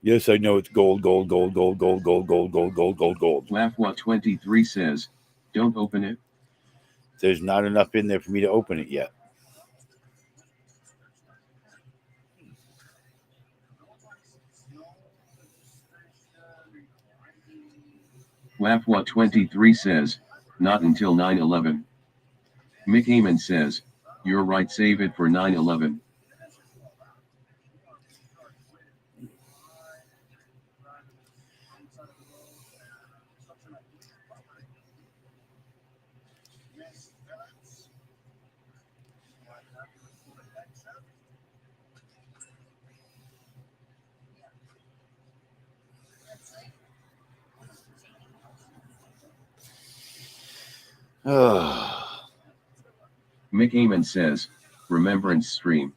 Yes, I know it's gold, gold, gold, gold, gold, gold, gold, gold, gold, gold, gold. WAFWA23 says, don't open it. There's not enough in there for me to open it yet. WAFWA23 says, not until 9/11. Mick Heyman says, you're right, save it for 9/11. Oh, Mick Heyman says, Remembrance Stream.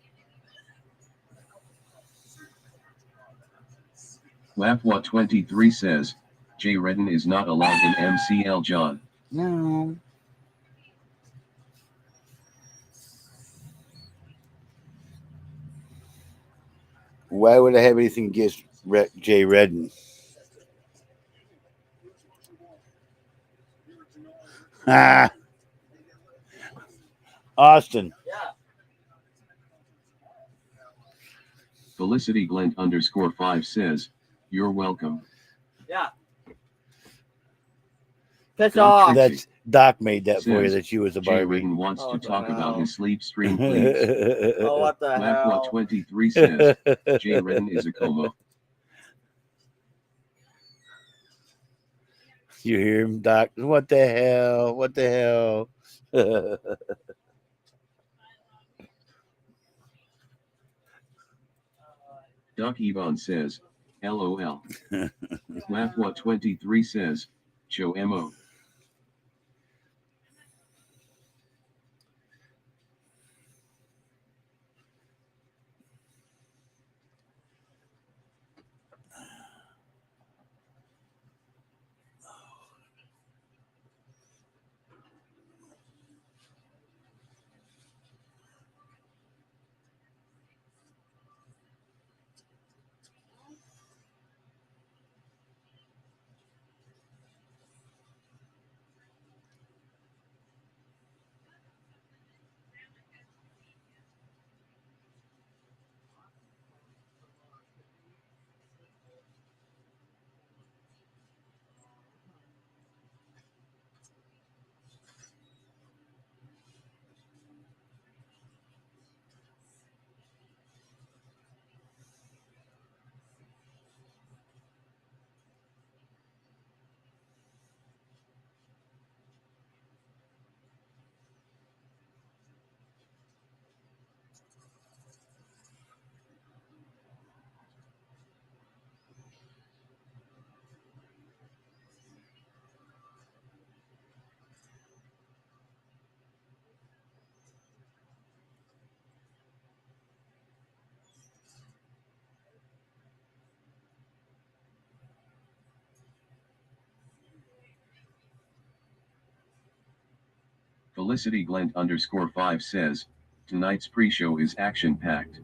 Lafwa23 says, Jay Redden is not allowed in MCL John. no. Why would I have anything against Jay Redden? Ah, Austin. Yeah. Felicity Glent _5 says, You're welcome. Yeah. Piss Doc off. Trixie That's Doc made that for you. says, That you was a Jay Barbie. Redden wants Oh, to what the talk about hell? his sleep stream, please. Oh, what the hell? Lafwa23 says, Jay Redden is a como. You hear him, Doc? What the hell? What the hell? Doc Yvonne says, LOL. Lafwa23 says, Cho MO. Felicity Glent _5 says, tonight's pre-show is action-packed.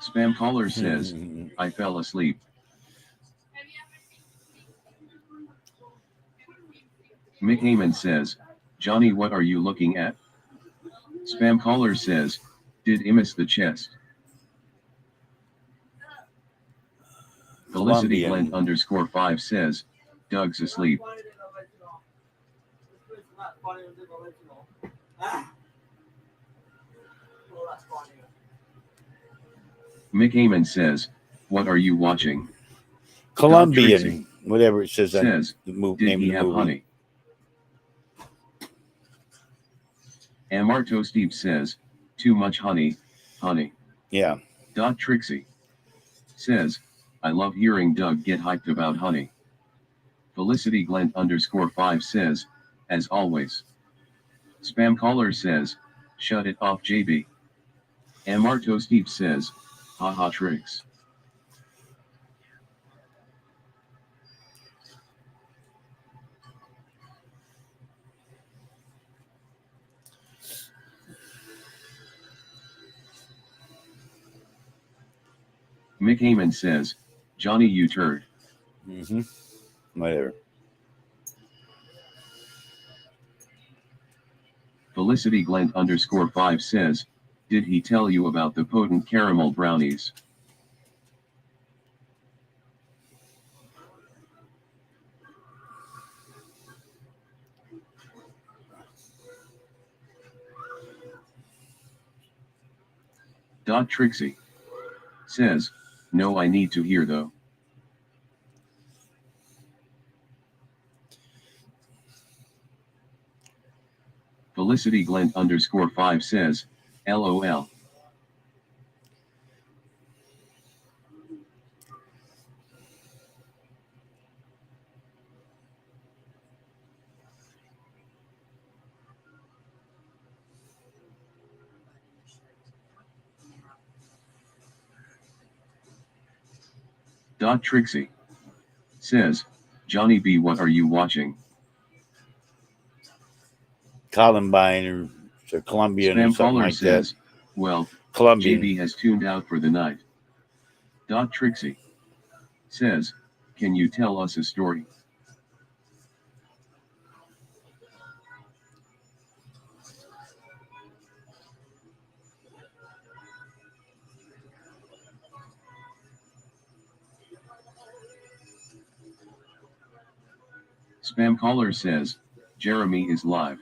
Spam caller says, I fell asleep. Mick Heyman says, Johnny, what are you looking at? Spam caller says, did I miss the chest? Felicity Glent Colombian. _5 says, Doug's asleep. Funnier than the original. This is not funnier than the original. Ah. Well, that's funnier. Mick Heyman says, what are you watching? Colombian. Whatever it says on Says, the did name he of the have movie. honey? Amarto Steve says, too much honey, honey. Yeah. Doc Trixie says, I love hearing Doug get hyped about honey. Felicity Glent _5 says, as always. Spam caller says, shut it off JB. Amarto Steve says, haha tricks. Mick Heyman says, Johnny, you turd. Whatever. Felicity Glent _5 says, did he tell you about the potent caramel brownies? Doc Trixie says, no, I need to hear though. Felicity Glent _5 says, LOL. Trixie says, Johnny B, what are you watching? Columbine or Columbian or Spam something caller like says, well, that. Columbian. JB has tuned out for the night. Trixie says, can you tell us a story? Spam caller says, Jeremy is live.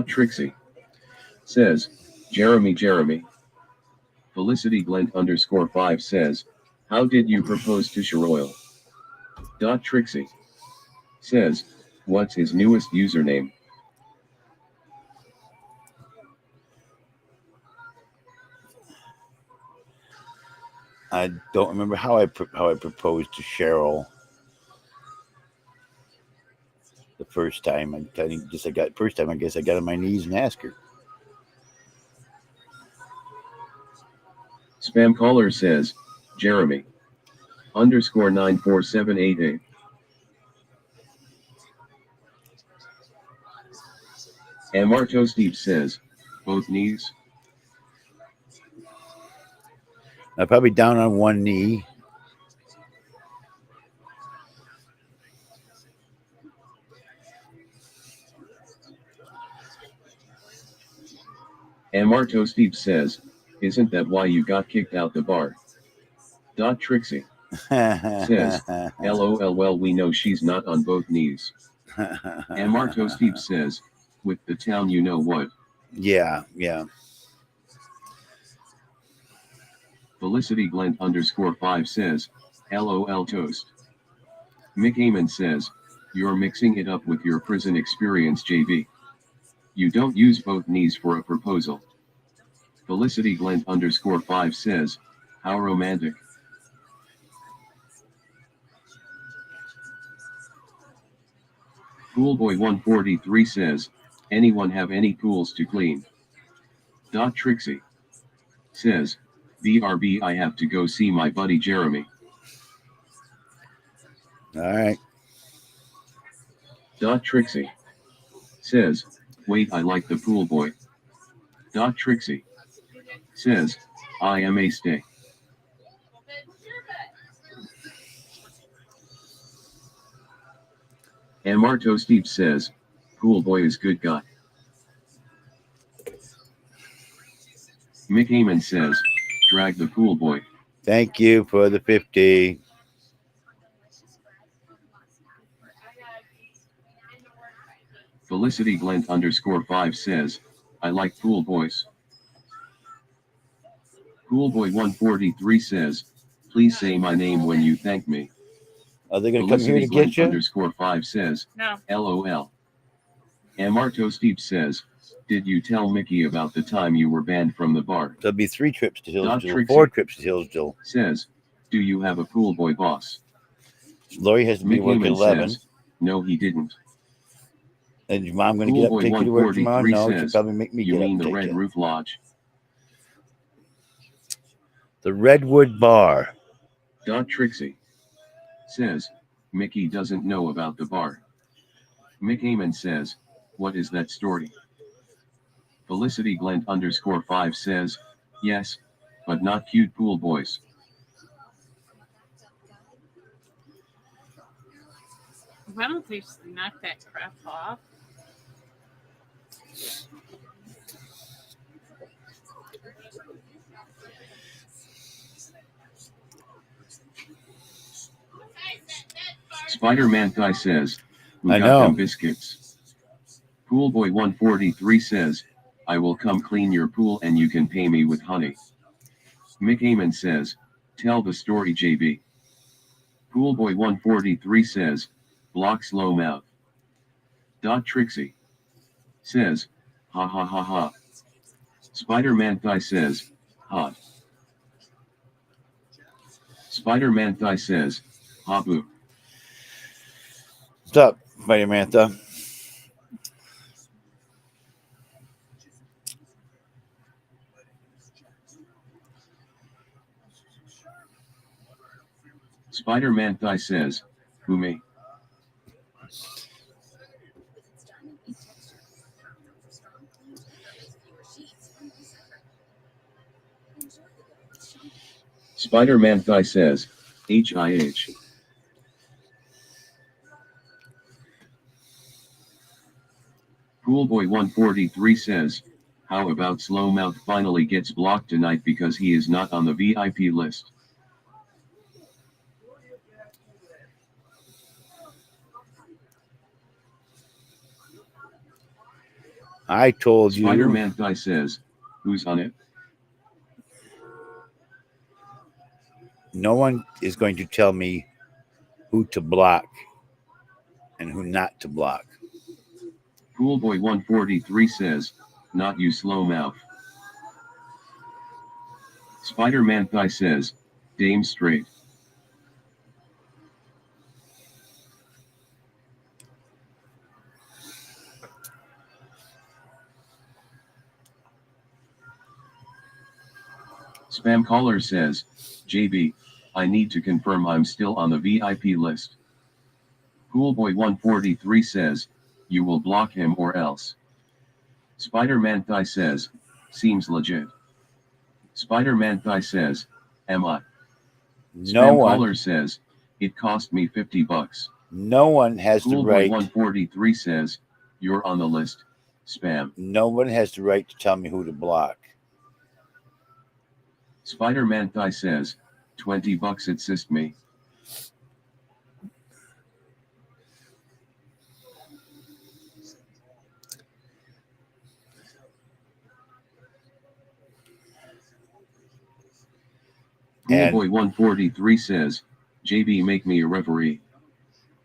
Trixie says, Jeremy. Felicity Glent _5 says, how did you propose to Sheroyle? Trixie says, what's his newest username? I don't remember how I proposed to Cheryl the first time. First time I guess I got on my knees and asked her. Spam caller says, Jeremy _94788. Amarto Steve says, both knees. I'm probably down on one knee. Amarto Steve says, isn't that why you got kicked out the bar? Trixie says, LOL, well, we know she's not on both knees. Amarto Steve says, with the town you know what? Yeah. Felicity Glent _5 says, LOL toast. Mick Amon says, you're mixing it up with your prison experience, JB. You don't use both knees for a proposal. Felicity Glent _5 says, how romantic. Poolboy 143 says, anyone have any pools to clean? Trixie says, BRB, I have to go see my buddy Jeremy. All right. Trixie says, wait, I like the pool boy. Trixie says, I am a stay. Amarto Steve says, pool boy is good guy. Mick Amon says, drag the pool boy. Thank you for the 50. Felicity Glent _5 says, I like pool boys. Poolboy 143 says, please say my name when you thank me. Are they going to come here to get you? _5 says, No. LOL. Amarto Steve says, did you tell Mickey about the time you were banned from the bar? There'll be 3 trips to Hillsdale, Trixie 4 trips to Hillsdale. Says, do you have a pool boy boss? Lori has to be Mick working Amon 11. says, no, he didn't. And your mom going to get up and Poolboy take you to work tomorrow? 143 No, she'll says, probably make me you get up mean and the take Red you. Roof Lodge? The Redwood Bar. Trixie says, Mickey doesn't know about the bar. Mick Amon says, what is that story? Felicity Glent _5 says, yes, but not cute pool boys. Why don't they just knock that crap off? Spider-Man guy says, who I got know. them biscuits? Poolboy 143 says, I will come clean your pool and you can pay me with honey. Mick Amon says, tell the story, JB. Poolboy 143 says, block slow mouth. Trixie says, ha ha ha ha. Spider-Man guy says, hot. Spider-Man guy says, ha boo. What's up, Spider-Mantha? Spider-Man Thigh says, who me? Spider-Man Thigh says, HIH. Poolboy 143 says, how about Slowmouth finally gets blocked tonight because he is not on the VIP list? I told you. Spider-Man Thigh says, who's on it? No one is going to tell me who to block and who not to block. Poolboy 143 says, not you Slowmouth. Spider-Man Thigh says, Dame straight. Spam caller says, JB, I need to confirm I'm still on the VIP list. Poolboy 143 says, you will block him or else. Spider-Man Thigh says, seems legit. Spider-Man Thigh says, am I? No Spam one. caller says, it cost me $50. No one has the Poolboy right. 143 says, you're on the list. Spam. No one has the right to tell me who to block. Spider-Man Thigh says, $20 assist me. And Poolboy 143 says, JB make me a referee.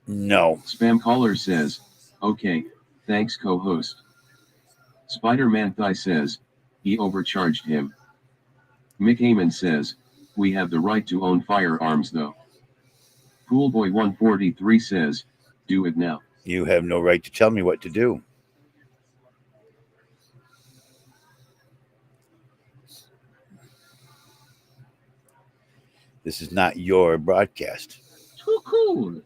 no. Spam caller says, okay, thanks co-host. Spider-Man Thigh says, he overcharged him. Mick Heyman says, we have the right to own firearms though. Poolboy 143 says, do it now. You have no right to tell me what to do. This is not your broadcast. Too cool.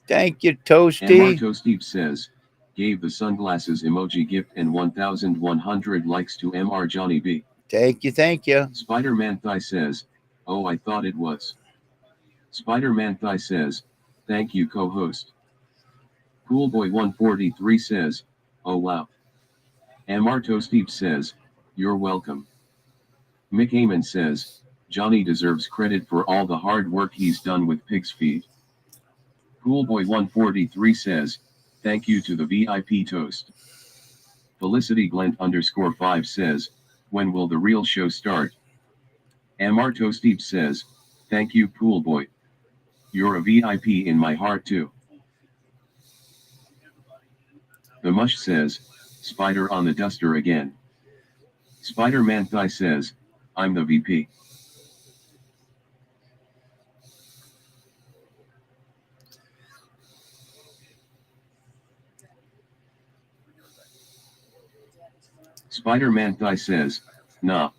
Thank you, And Toasty. Toasty says, gave the sunglasses emoji gift and 1,100 likes to MR Johnny B. Thank you, thank you. Spider-Man Thigh says, oh I thought it was. Spider-Man Thigh says, thank you co-host. Poolboy 143 says, oh wow. MR Toasty says, you're welcome. Mick Heyman says, Johnny deserves credit for all the hard work he's done with Pig's Feet. Poolboy 143 says, thank you to the VIP toast. Felicity Glent _5 says, when will the real show start? MR Toasty says, thank you Poolboy. You're a VIP in my heart too. The Mush says, Spider on the duster again. Spider-Man Thigh says, I'm the VP. Spider-Man Thigh says, nah.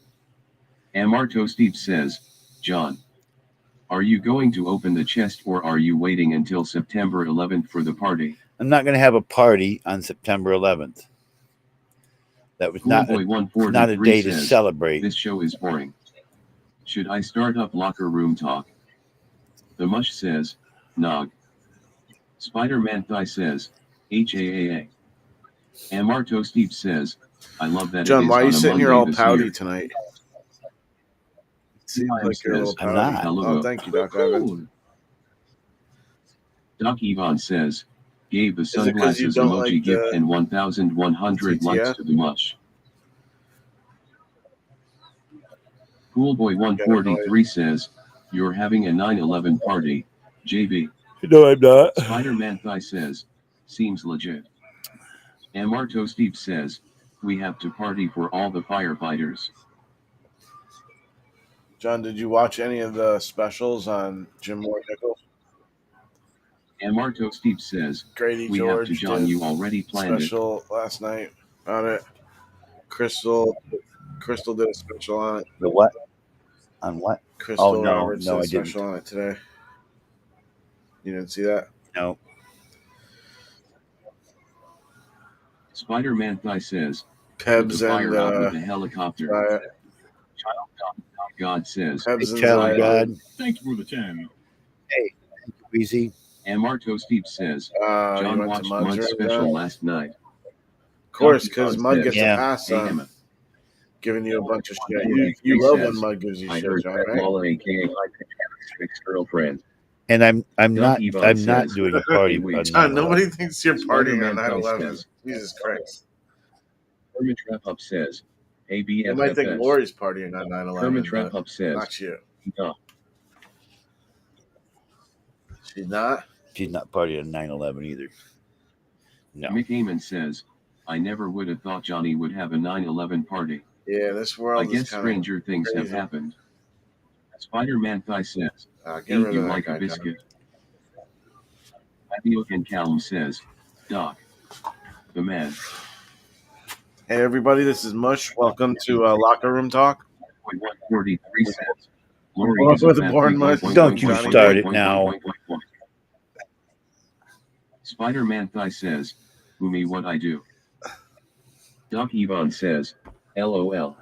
MR Toasty says, John. Are you going to open the chest or are you waiting until September 11th for the party? I'm not going to have a party on September 11th. That was not a day to celebrate. This show is boring. Should I start up locker room talk? The Mush says, Nog. Spider-Man Thigh says, HAAA. MR Toasty says, I love that. John, it is why are you on a sitting Monday here all this pouty year. tonight? Seems Ivan like you're a little says, I'm pouty. not. Hello. Oh, thank you, Doc Ivan. Doc Yvonne says, gave the it 'cause you sunglasses don't emoji like gift the and 1,100 likes TTF? to the Mush. Poolboy 143 says, you're having a 9/11 party, JB. No, I'm not. Spider-Man Thigh says, seems legit. MR Toasty says, we have to party for all the firefighters. John, did you watch any of the specials on Jim Moore Nichols? MR Toasty says, Grady we George have to John, did you already planned it. special last night on it. Crystal did a special on it. The what? On what? Crystal Oh, no, Roberts no, did a I didn't. special on it today. You didn't see that? No. Spider-Man Thigh says, "Put the Pebs fire and out with the helicopter." Riot. God says, Pebs and Child of Riot. God. Thank you for the 10. Hey, Weezy. and Marto Steve says, You John went to watched Mud's Mud's right special now? last night. Of course, Donkey because Kong Mud says, gets Yeah. a pass Hey, on Emma. giving you a bunch of shit. Emma You love says, when Mud gives you I shit, heard John, Fred right? Lawler, aka High girlfriend. And I'm Doc not Yvonne not says, doing a party "Hey, wait, on John, 9/11. nobody thinks you're partying on Spider-Man 9/11. says, Jesus Christ. Kermit Trap Up says, hey, You might think BFFS. Lori's partying on 9/11, Kermit Trap but Up says, not you. no. She's not? She's not partying on 9/11 either. No. Mick Heyman says, I never would have thought Johnny would have a 9/11 party. Yeah, this world I is guess kind stranger things have crazy. happened. Spider-Man Thigh says, Get hey, rid you of that like guy, a biscuit? Matthew and Callum says, Doc, the man. Hey, everybody, this is Mush. Welcome to Locker Room Talk. 143 says, Lori Well, is a with fat Born pig, Mush. Don't you Johnny start B. it now. Spider-Man Thigh says, Umi, what I do? Doc Yvonne says, LOL.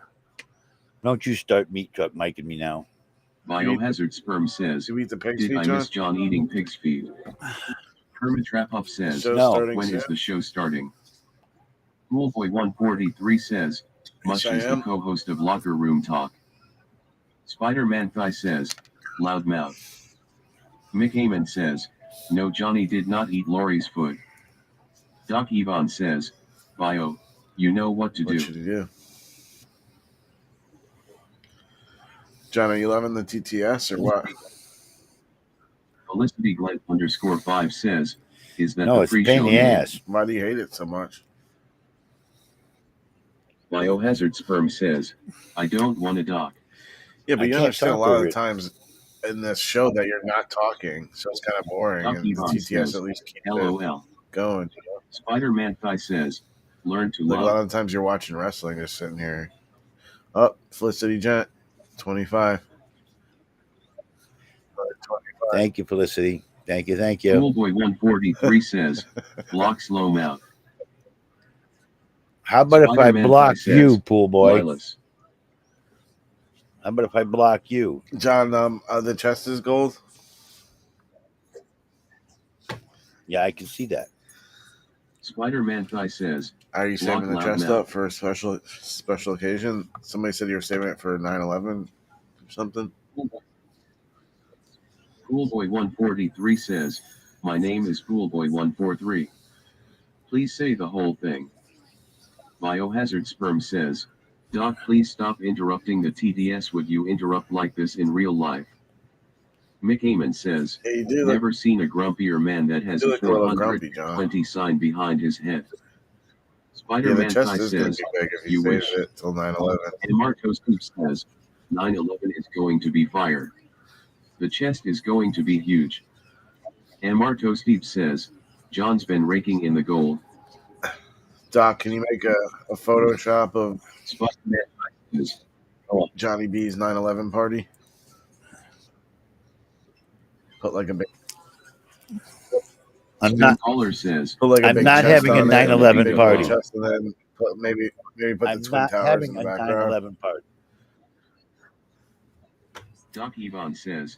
Don't you start meat truck miking me now. Biohazard Sperm says, Did we eat the pig's did feet, I John? miss John eating pig's feet? Kermit Trap Up says, Show's No. starting when soon. is the show starting? Coolboy 143 says, Much Yes, I is the am. co-host of Locker Room Talk. Spider-Man Thigh says, loudmouth. Mick Heyman says, no, Johnny did not eat Lori's foot. Doc Yvonne says, Bio, you know what to What do. should he do? John, are you loving the TTS or what? Felicity Glenn _5 says, is that No, the it's a pain pre-show in the name? ass. Why do you hate it so much? Biohazard Sperm says, I don't want a doc. Yeah, but I you can't understand a talk lot of over the it. times in this show that you're not talking, so it's kind of boring. Doc And the Yvonne TTS says, at least keeps it LOL. going. Spider-Man Thigh says, learn to Like a love. lot of the times you're watching wrestling, just sitting here. Oh, Felicity Gent, 25. Thank you, Felicity. Thank you. Coolboy 143 says, block slow mouth. How about if I Spider-Man block Thigh you, says, pool boy? Lilas. How about if I block you? John, the chest is gold. Yeah, I can see that. Spider-Man Thigh says, Are you block saving the loud chest mouth. up for a special occasion? Somebody said you were saving it for 9/11 or something. Coolboy 143 says, my name is Coolboy 143. Please say the whole thing. Biohazard Sperm says, Doc, please stop interrupting the TDS. Would you interrupt like this in real life? Mick Heyman says, Yeah, you do look, never seen a grumpier man that has you a look a little grumpy, 420 John. sign behind his head. Yeah, the Spider-Man chest Thigh is going to says, be big if you you wish. saved it till 9/11. And Marco Steve says, 9/11 is going to be fire. The chest is going to be huge. And Marto Steve says, John's been raking in the gold. Doc, can you make a Photoshop of Spider-Man says, Johnny B's 9/11 party? Put like a big. I'm Spam not. Caller says, Put like a I'm big not chest having a on it, 9/11 big party. Chest, and then maybe put I'm the Twin not Towers having in a the background. 9/11 party. Doc Yvonne says,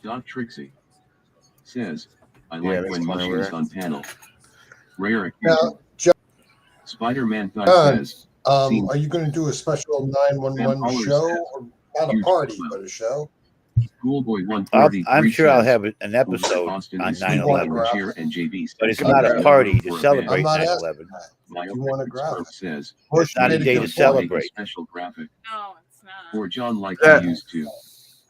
Doc Trixie says, I Yeah, like that's when Mush clever. is on panel. Rare occasion. Now, John, Spider-Man Thigh John, says, are you going to do a special 911 show? Or not a party, but a show? Schoolboy 143 I'm sure I'll says, have an episode Austin on is sleeping in 9/11, a chair and JB but it's says, not a Okay. party to for a celebrate I'm not 9/11. asking that. My You want to grab it. says, Push not a made day good to point. celebrate. a special graphic No, it's not. for John like Yeah. he used to.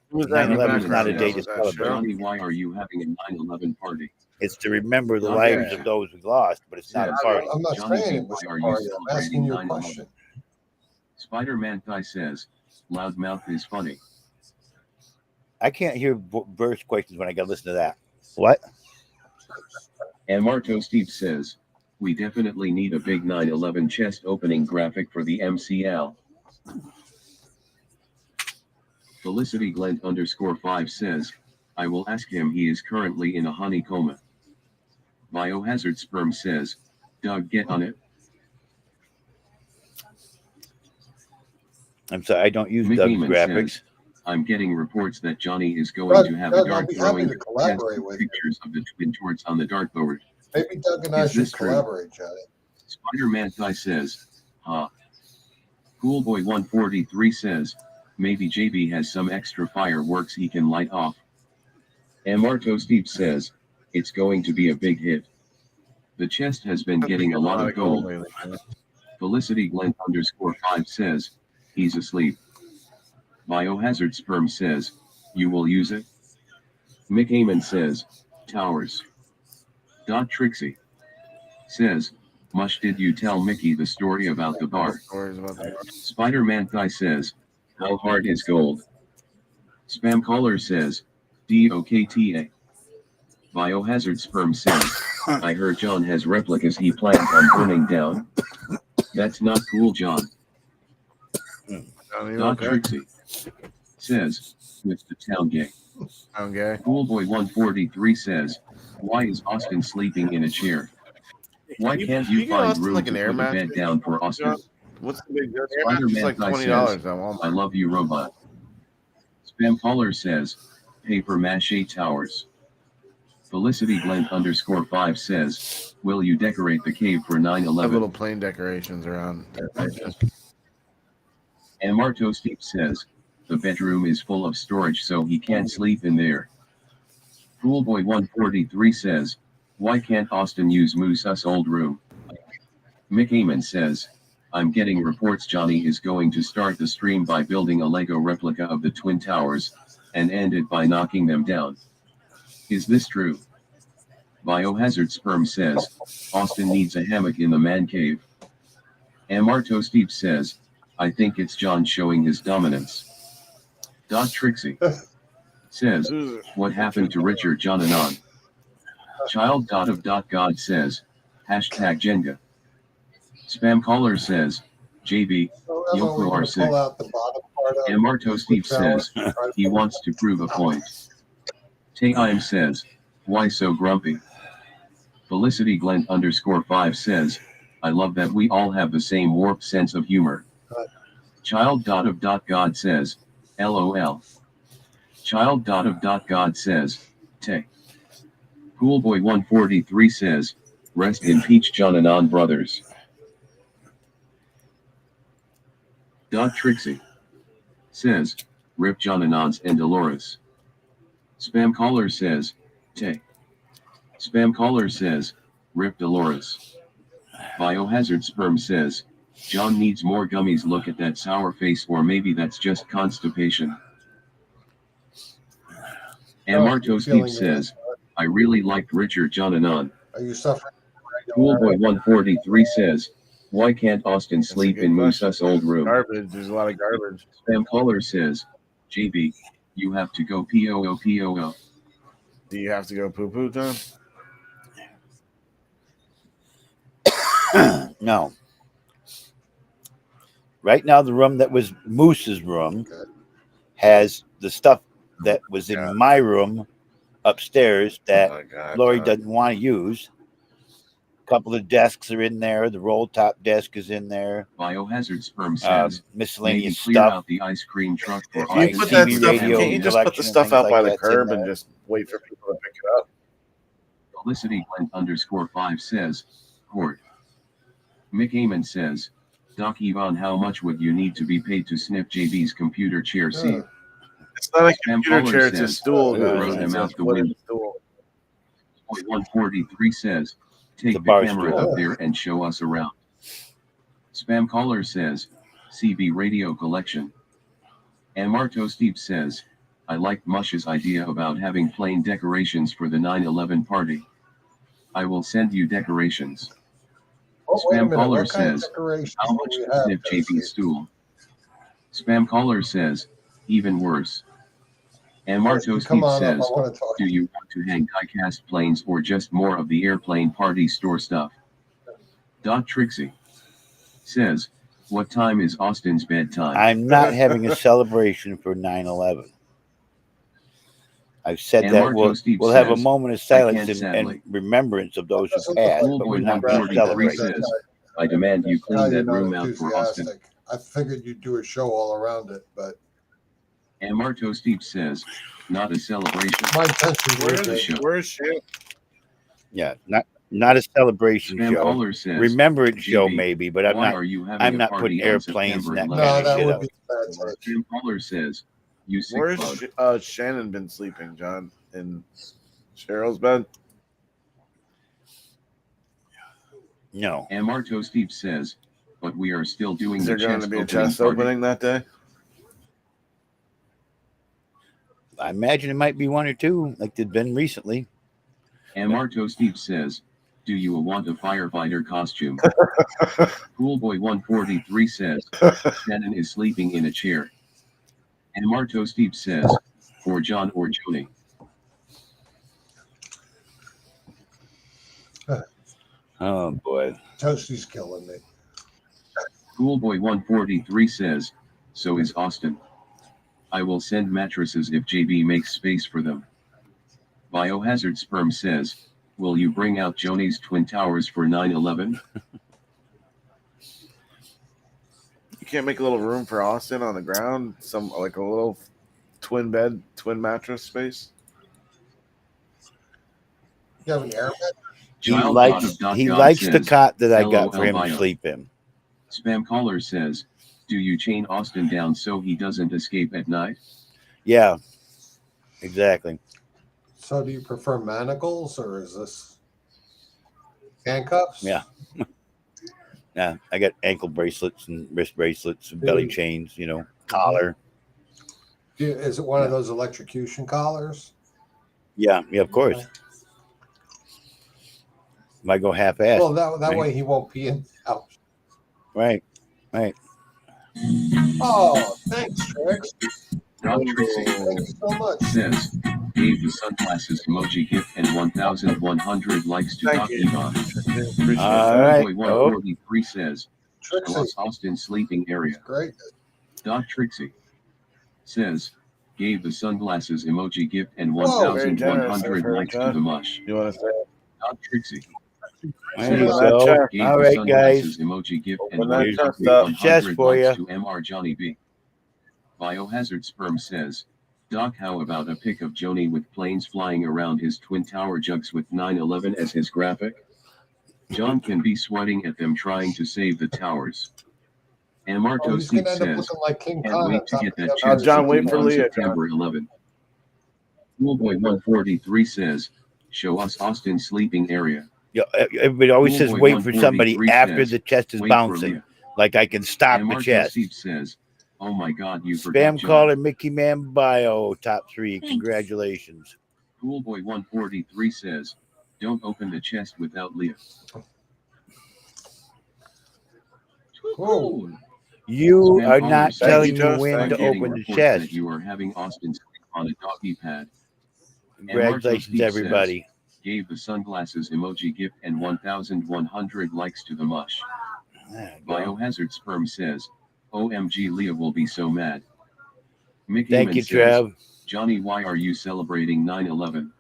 Who was that in the 9/11 is not a background? day John? to Was that celebrate. show? Johnny, why are you having a 9/11 party? It's to remember the Okay. lives of those we lost, but it's not a Says, party. I'm not Johnny, saying it was why are a you party. I'm asking you a celebrating 9/11? question. Spider-Man Thigh says, loudmouth is funny. I can't hear verse questions when I got to listen to that. What? And Marto Steve says, we definitely need a big 9/11 chest opening graphic for the MCL. Felicity Glenn _5 says, I will ask him. He is currently in a honey coma. Biohazard Sperm says, Doug, get on it. I'm sorry, I don't use Mick Doug's Eamon graphics. says, I'm getting reports that Johnny is going to have a Doug, I'll dart be throwing happy to collaborate with you. pictures of the twin torts on the dartboard. Maybe Doug and I Is should this true? collaborate, Johnny. Spider-Man guy says, huh. Coolboy 143 says, maybe JB has some extra fireworks he can light off. Marto Steve says, it's going to be a big hit. The chest has been getting a lot of gold. Felicity Glenn _5 says, he's asleep. Biohazard Sperm says, you will use it? Mick Eamon says, towers. Dot Trixie says, Mush, did you tell Mickey the story about the bar? Spider-Man guy says, how hard is gold? Spam caller says, DOKTA. Biohazard Sperm says, I heard John has replicas he plans on burning down. That's not cool, John. Dot Trixie says, with the town gay. Okay. Coolboy 143 says, why is Austin sleeping in a chair? Why can't you find room like to an air put a mattress? bed down for Austin? What's the big deal? It's like $20 at Walmart. I love you, robot. Spam caller says, paper mache towers. Felicity Glenn _5 says, will you decorate the cave for Have 9/11? little plain decorations around. And Marto Steve says, the bedroom is full of storage so he can't sleep in there. Coolboy 143 says, why can't Austin use Moose's old room? Mick Eamon says, I'm getting reports Johnny is going to start the stream by building a Lego replica of the Twin Towers, and end it by knocking them down. Is this true? Biohazard Sperm says, Austin needs a hammock in the man cave. Marto Steve says, I think it's John showing his dominance. Dot Trixie says, what happened to Richard John Anon? Child of God says, hashtag Jenga. Spam caller says, JB, Yoko are sick. Marto Steve says, he wants to prove a point. Taim says, why so grumpy? Felicity Glenn _5 says, I love that we all have the same warped sense of humor. Child of God says, LOL. Child of God says, Tay. Coolboy 143 says, rest in peace John Anon brothers. Dot Trixie says, rip John Anons and Dolores. Spam caller says, Tay. Spam caller says, rip Dolores. Biohazard Sperm says, John needs more gummies. Look at that sour face, or maybe that's just constipation. And Marto Steve says, I really liked Richard John Anon. Are you suffering? Coolboy 143 says, why can't Austin sleep in Moose's old room? Garbage. There's a lot of garbage. Spam caller says, JB, you have to go POO. Do you have to go poo-poo, John? No. Right now, the room that was Moose's room has the stuff that was in my room upstairs that Lori doesn't want to use. A couple of desks are in there. The roll top desk is in there. Biohazard Sperm says, miscellaneous clear stuff. out the ice cream truck for If you put that stuff, can't you just put the stuff out by the curb and just wait for people to pick it up? Felicity Glenn _5 says, Court. Mick Eamon says, Doc Yvonne, how much would you need to be paid to sniff JB's computer chair seat? It's not a computer chair, it's a stool. Throw them out the window. 143 says, take the camera up there and show us around. Spam caller says, CB radio collection. And Marto Steve says, I liked Mush's idea about having plain decorations for the 9/11 party. I will send you decorations. Spam caller says, how much to sniff JB's stool? Spam caller says, even worse. And Marto Steve says, do you want to hang die-cast planes or just more of the airplane party store stuff? Dot Trixie says, what time is Austin's bedtime? I'm not having a celebration for 9/11. I've said And that Marco Steve we'll have a says, moment of "I silence can't and sadly." remembrance of those who Doesn't look passed, like but Schoolboy we're not Brad going to 143 celebrate them. says, "I demand you how clean you're that not room out for Austin." enthusiastic. I figured you'd do a show all around it, but And Marto Steve says, "Not a celebration." my intentions were The good. show. Where's she? Yeah, not a celebration Spam show. caller says, Remembrance show "JB, maybe, but why are you having I'm a not party putting on airplanes and September that 11th?" No, kind of that shit would out. be bad touch. Spam caller says, "You sick Where's bug." Shannon been sleeping, John? In Cheryl's bed? No. And Marto Steve says, "But we are still doing Is the there going to chest be a opening chest party." opening that day? I imagine it might be one or two, like there's been recently. And Marto Steve says, "Do you want a firefighter costume?" Poolboy 143 says, "Shannon is sleeping in a chair." And Marto Steve says, "For John or Joni." Oh boy. Toasty's killing me. Poolboy 143 says, "So is Austin. I will send mattresses if JB makes space for them." Biohazard Sperm says, "Will you bring out Joni's Twin Towers for 9/11? You can't make a little room for Austin on the ground? Like a little twin bed, twin mattress space? You have an air bed? He Child likes God of he God likes the says, cot that I got for "LOL him to bio." sleep in. Spam caller says, "Do you chain Austin down so he doesn't escape at night?" Yeah, exactly. So do you prefer manacles or is this handcuffs? Yeah. Yeah, I got ankle bracelets and wrist bracelets and belly Dude. chains, collar. Is it one of those electrocution collars? Yeah, of course. Might go half-assed. Well, that right? way he won't pee in the house. Right. Oh, thanks, Trix. Rob Trixie Thanks so much. says, "Gave the sunglasses emoji gift and 1,100 likes to Thank Doc you. Yvonne." Appreciate All that. right. Boy 143 says, Trixie, "Show us Austin's sleeping area." great. Doc Trixie says, "Gave the sunglasses emoji gift and Whoa. Very generous of 1,100 her, likes to John. the mush." You want to say it? Doc Trixie There you says, go. "Gave All the right, sunglasses guys. emoji gift and Open that Here's chest the up. 1,100 for likes ya. to Mr. Johnny B." Biohazard Sperm says, "Doc, how about a pic of Joni with planes flying around his Twin Tower jugs with 9/11 as his graphic? John can be sweating at them trying to save the towers." And Oh, Marto he's Steve going to end up says, looking like King "Can't Kong wait on to top get of that the chest John, opening wait for on Leah, September 11th. Schoolboy 143 says, "Show us Austin's sleeping area." Yeah, everybody always says Schoolboy wait for somebody 143 after says, the chest is "Wait for bouncing. Leah." Like I can stop And the Marto chest. Steve says, "Oh my God, you forgot Spam John." caller Mickey Man Bio top 3. Thanks. Congratulations. Schoolboy 143 says, "Don't open the chest without Leah." Whoa. You Spam are caller not says, telling me Toast. when "I'm to getting open the reports that chest. you are having Austin sleep on a doggy pad." Congratulations, Steve everybody. "Gave the sunglasses emoji gift and 1,100 likes to the mush." There you go. Biohazard Sperm says, "OMG, Leah will be so mad." Mickey Thank Man you, says, Trev. "Johnny, why are you celebrating 9/11?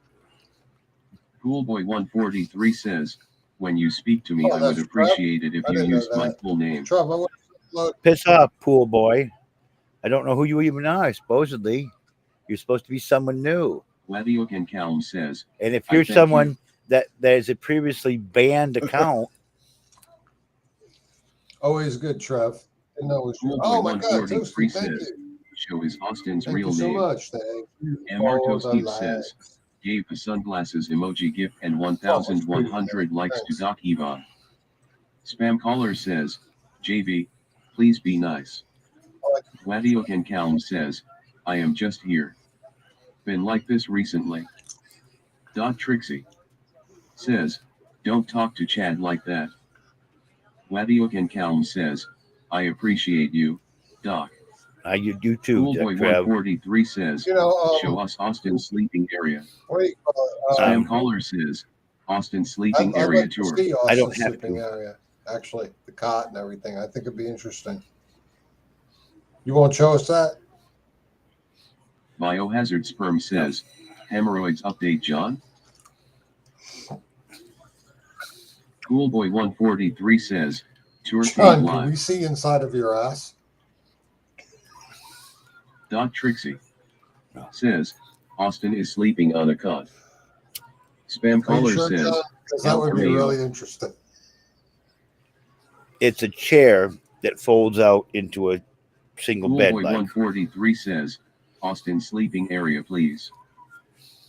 Poolboy 143 says, "When you speak to me, Oh, I would that's appreciate it if I you didn't know used my that. full name." Trev, I want to load. Piss off, pool boy. I don't know who you even are, supposedly. You're supposed to be someone new. Wadiok and Calm says, And if "I you're thank someone you." that is a previously banned account, Always good, Trev. Didn't know it was you. Poolboy Oh my God, 143 Toasty, thank says, you. "Show is Austin's Thank real you so name." much. Thank you And for Marto the Steve says, likes. "Gave the sunglasses emoji gift and 1,100 likes to Thanks. Doc Yvonne." Spam caller says, "JV, please be nice." Wadiok and Calm says, "I am just here. Been like this recently." Doc Trixie says, "Don't talk to Chad like that." Wadiok and Calm says, "I appreciate you, Doc." you do too, Poolboy Trev. 143 says, You know, "Show us Austin's sleeping area." what do you call it? Spam caller says, "Austin's sleeping I'd area like to tour." see I don't Austin's have sleeping to. area. Actually, the cot and everything. I think it'd be interesting. You won't show us that? Biohazard Sperm says, Hemorrhoids update, John? Coolboy 143 says, Tour Cave John, can live. we see inside of your ass? Doc Trixie says, Austin is sleeping on a cot. Spam Are you caller sure, says, John? Because that would be LMAO. really interesting. It's a chair that folds out into a single bed. Coolboy 143 says, Austin sleeping area, please.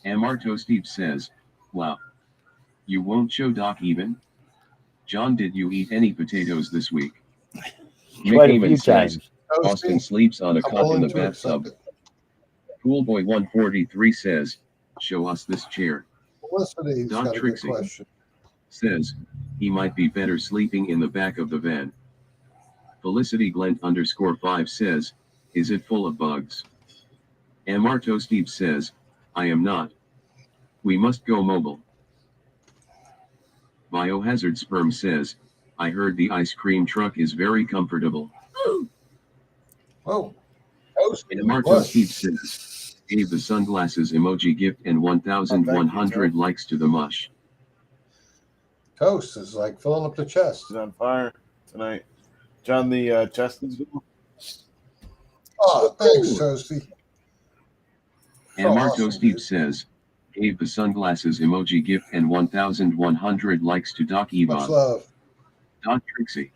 Amarto Steve says, wow. You won't show Doc even? John, did you eat any potatoes this week? Quite a Mick few Heyman says, times. Austin sleeps on a I'm cot in willing the to accept bathtub. it. Coolboy 143 says, show us this chair. Felicity's Doc got a good Trixie question. says, he might be better sleeping in the back of the van. Felicity Glent _5 says, is it full of bugs? Amarto Steve says, I am not. We must go mobile. Biohazard Sperm says, I heard the ice cream truck is very comfortable. Oh. Amarto What? Steve says, gave the sunglasses emoji gift and 1,100 likes to the mush. Toast is like filling up the chest. He's on fire tonight. John, the chest is. Oh, thanks, Toasty. Amarto awesome, Steve dude. says, gave the sunglasses emoji gift and 1,100 likes to Doc Much Yvonne. love. Doc Trixie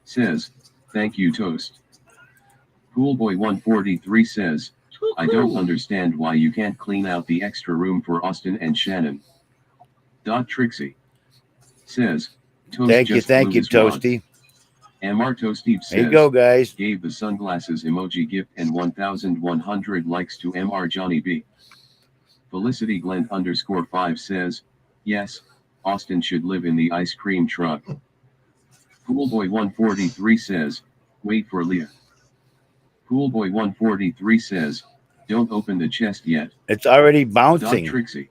says, thank you, Toast. Coolboy 143 says, I don't understand why you can't clean out the extra room for Austin and Shannon. Doc Trixie says, Toast Thank you, just blew his wad. Toasty. Amarto Steve says, There you go, guys. gave the sunglasses emoji gift and 1,100 likes to MR Johnny B. Felicity Glent _5 says, yes, Austin should live in the ice cream truck. Coolboy 143 says, wait for Leah. Coolboy 143 says, don't open the chest yet. It's already Doc bouncing. Trixie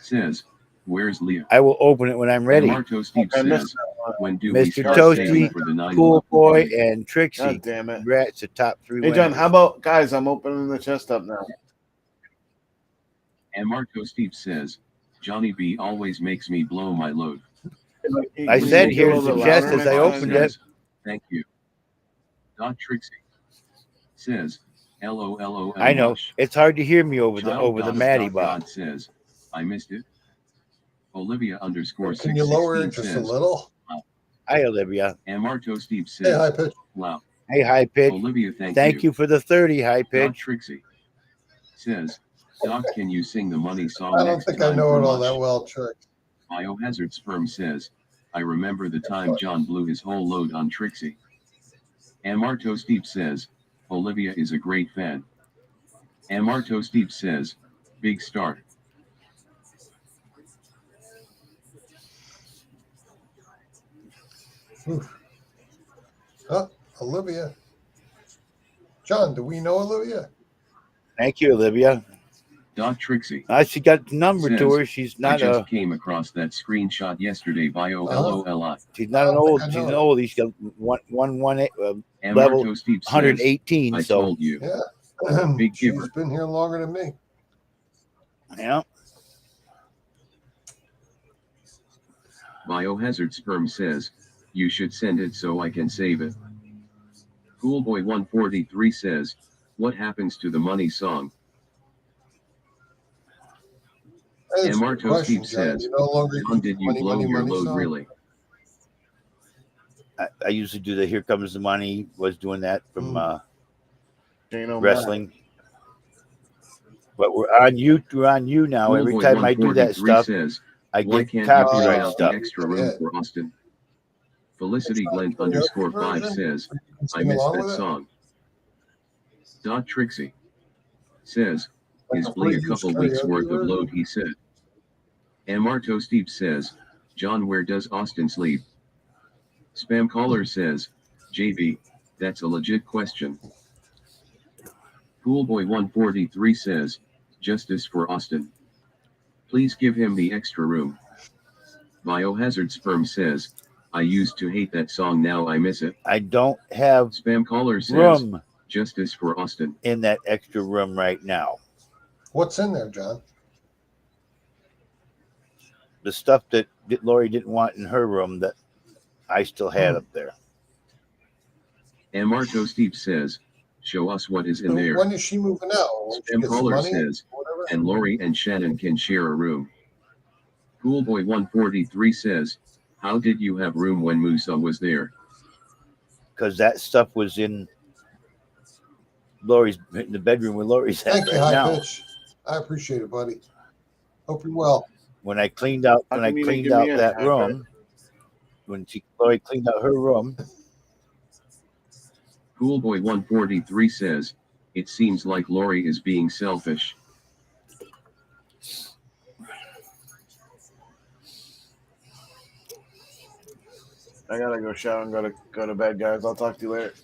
says, where's Leah? I will open it when I'm ready. Marto Steve I missed says, that one. when do we Mr. start Toasty, saving for the 9 Cool Boy, and Trixie. God damn it. Congrats to top 3 Hey, winners. John, how about, guys, I'm opening the chest up now. And Marco Steve says, Johnny B always makes me blow my load. I Can said you make it a here's little the bit chest louder as I next opened time? it. Thank you. Doc Trixie says, LOLO. I know. It's hard to hear me over the Maddie God bot. says, I missed it. Olivia _616 Can you lower it just a says, little? Hi, Olivia. and Marto Steve Hey, says, high pitch. wow. Hey, High Pitch. Olivia, Thank you for the 30, High Doc Pitch. Trixie says, Doc, can you sing the money song I don't next think time I know for it all much? that well, Trick. Biohazard Sperm says, I remember the time John blew his whole load on Trixie. Amarto Steve says, Olivia is a great fan. Amarto Steve says, big start. Oh, Olivia. John, do we know Olivia? Thank you, Olivia. Doc Trixie She got the number to says, her. She's I not just came across that screenshot yesterday. Bio LOLI. She's not an I old. think I She's know an it. old. She's got And level Marto Steve says, 118. I So told you. Yeah. Big She's giver. been here longer than me. yeah. Biohazard Sperm says, you should send it so I can save it. Coolboy 143 says, what happens to the money song? That's And a good Marto question, Steve John. says, You no longer John, did you money, blow money, your money load song? really? I usually do the Here Comes the Money. Was doing that from Shane O'Mac. wrestling. But we're on you now. Every Coolboy time I do that 143 stuff, says, I why get can't you clean copyright out stuff. the extra room Yeah. for Austin? Felicity Glent Karaoke _5 version? says, You can I sing missed along that with it? song. Doc Trixie says, his Like a Blee a free couple use weeks karaoke worth of version? load, he said. And Marto Steve says, John, where does Austin sleep? Spam caller says, JB, that's a legit question. Coolboy 143 says, justice for Austin. Please give him the extra room. Biohazard Sperm says, I used to hate that song, now I miss it. I don't have Spam caller says, room justice for Austin. in that extra room right now. What's in there, John? The stuff that Lori didn't want in her room that I still had up there. And Marco Steve says, show us what is in So there. when is she moving out? When she Spam gets some caller money? says, Whatever. and Lori and Shannon can share a room. Coolboy 143 says, how did you have room when Musa was there? Because that stuff was in the bedroom where Lori's at Thank you, right High now. Pitch. I appreciate it, buddy. Hope you're well. When I cleaned out How come you didn't give me any, that High room, Lori cleaned out her room, Coolboy 143 says, it seems like Lori is being selfish. I gotta go shower and go to bed, guys. I'll talk to you later.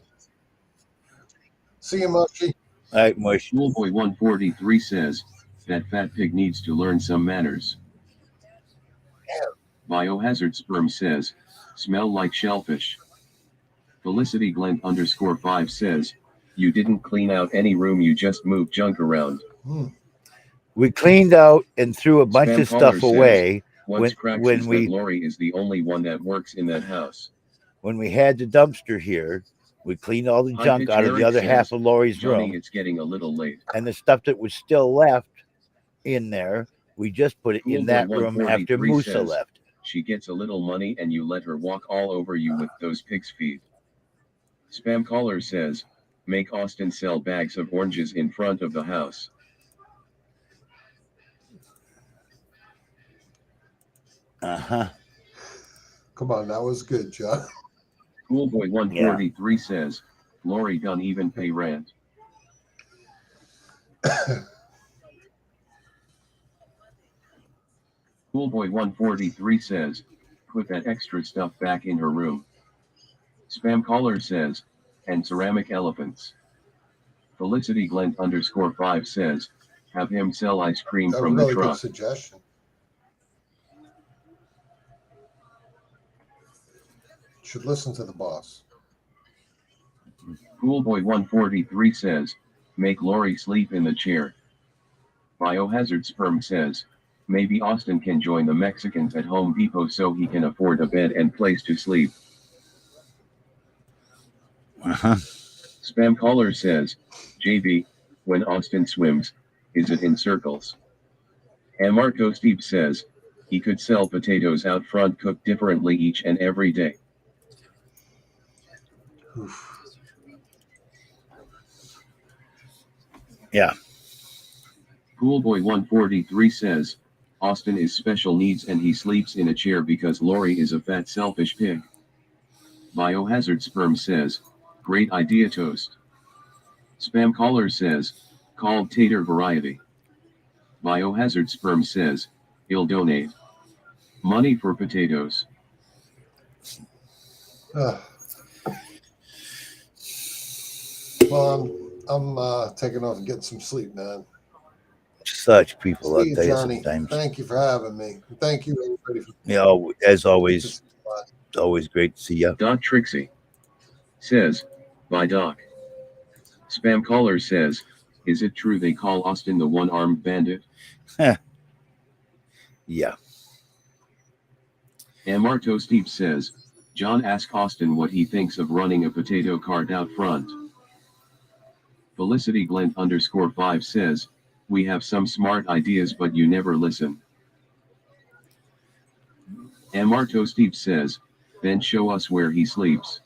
See you, Mushy. all right, Mush. Coolboy 143 says, that fat pig needs to learn some manners. Biohazard Sperm says, smell like shellfish. Felicity Glenn _5 says, you didn't clean out any room, you just moved junk around. We cleaned out and threw a bunch Spam of caller stuff says, away what's cracks is we that Lori is the only one that works in that house. when we had the dumpster here. We cleaned all the junk Pitch out of the Eric other half says, of Lori's Johnny, room, it's getting a little late. and the stuff that was still left in there, we just put it in Coolboy that room after 143 Musa says, left. she gets a little money and you let her walk all over you with those pig's feet. Spam caller says, make Austin sell bags of oranges in front of the house. Come on, that was good, John. Coolboy 143 says, Lori don't even pay rent. Coolboy 143 says, put that extra stuff back in her room. Spam caller says, and ceramic elephants. Felicity Glenn _5 says, have him sell ice cream A from really the good truck. suggestion. Should listen to the boss. Coolboy 143 says, make Lori sleep in the chair. Biohazard Sperm says, maybe Austin can join the Mexicans at Home Depot so he can afford a bed and place to sleep. Spam caller says, JB, when Austin swims, is it in circles? And Marco Steve says, he could sell potatoes out front cooked differently each and every day. Yeah. Coolboy 143 says, Austin is special needs and he sleeps in a chair because Lori is a fat selfish pig. Biohazard Sperm says, great idea toast. Spam caller says, called tater variety. Biohazard Sperm says, he'll donate money for potatoes. Well, I'm taking off and getting some sleep, man. Such people, I'll See you, tell you Johnny. sometimes. Thank you for having me. Thank you, everybody. As always, it's always great to see you. Doc Trixie says, bye Doc. Spam caller says, is it true they call Austin the one-armed bandit? Yeah. And Marto Steve says, John asked Austin what he thinks of running a potato cart out front. Felicity Glenn _5 says, we have some smart ideas but you never listen. And Marto Steve says, then show us where he sleeps.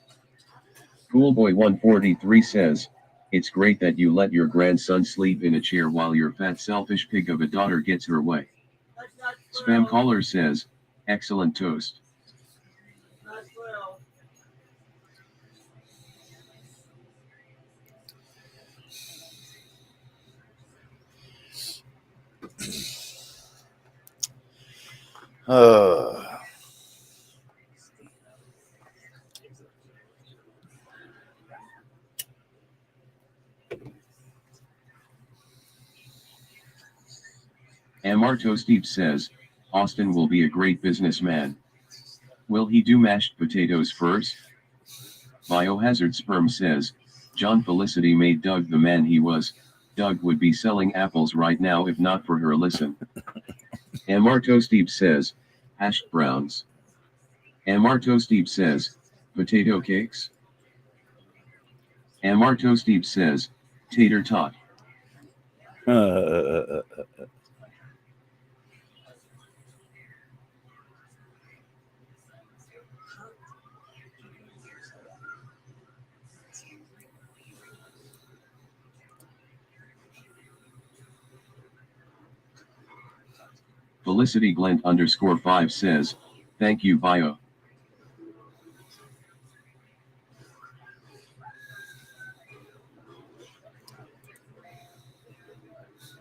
Coolboy 143 says, it's great that you let your grandson sleep in a chair while your fat selfish pig of a daughter gets her way. Spam caller says, excellent toast. And Marto Steve says, Austin will be a great businessman. Will he do mashed potatoes first? Biohazard Sperm says, John Felicity made Doug the man he was. Doug would be selling apples right now if not for her listen. Amarto Steve says, hashed browns. Amarto Steve says, potato cakes. Amarto Steve says, tater tot. Felicity Glent _5 says, thank you bio.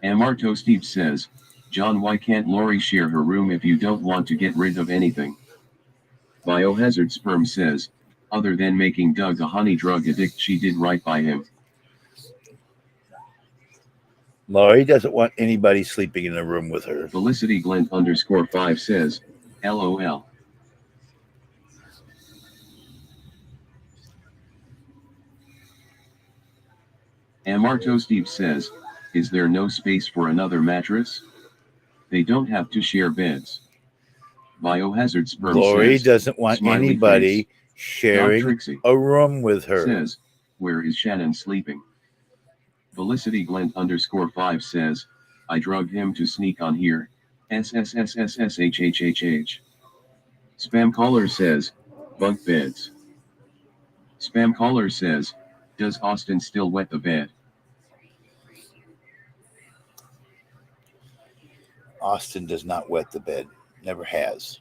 Amarto Steve says, John, why can't Lori share her room if you don't want to get rid of anything? Biohazard Sperm says, other than making Doug a honey drug addict, she did right by him. Laurie doesn't want anybody sleeping in a room with her. Felicity Glent _5 says, LOL. Amarto Steve says, is there no space for another mattress? They don't have to share beds. Biohazard Sperm Laurie says, doesn't want smiley anybody face. sharing Trixie a room with her. Says, where is Shannon sleeping? Felicity Glent _5 says, I drug him to sneak on here. SSSSSHHHH. Spam caller says, bunk beds. Spam caller says, does Austin still wet the bed? Austin does not wet the bed. Never has.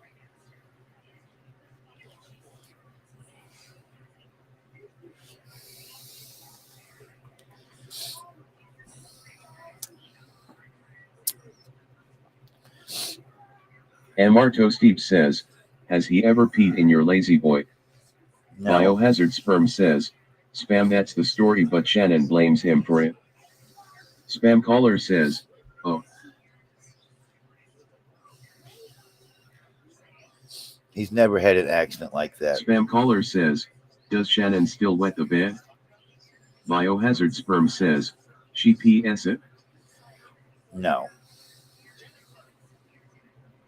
Amarto Steve says, has he ever peed in your lazy boy? No. Biohazard Sperm says, spam, that's the story, but Shannon blames him for it. Spam caller says, oh. He's never had an accident like that. Spam caller says, does Shannon still wet the bed? Biohazard Sperm says, she PS it? No.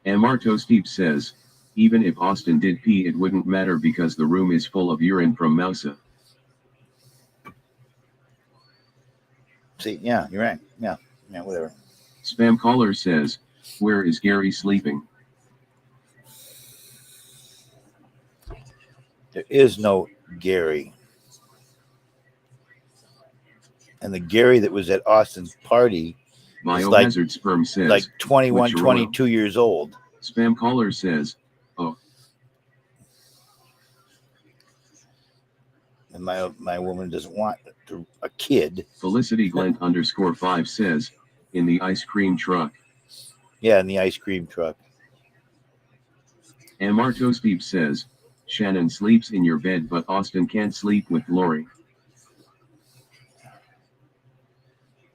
Amarto Steve says, even if Austin did pee, it wouldn't matter because the room is full of urine from Mousa. See, yeah, you're right. Yeah, whatever. Spam caller says, where is Gary sleeping? There is no Gary. And the Gary that was at Austin's party Biohazard Sperm says, like 21, 22 years old. Spam caller says, oh. And my woman doesn't want a kid. Felicity Glent _5 says, in the ice cream truck. Yeah, in the ice cream truck. Amarto Steve says, Shannon sleeps in your bed, but Austin can't sleep with Lori.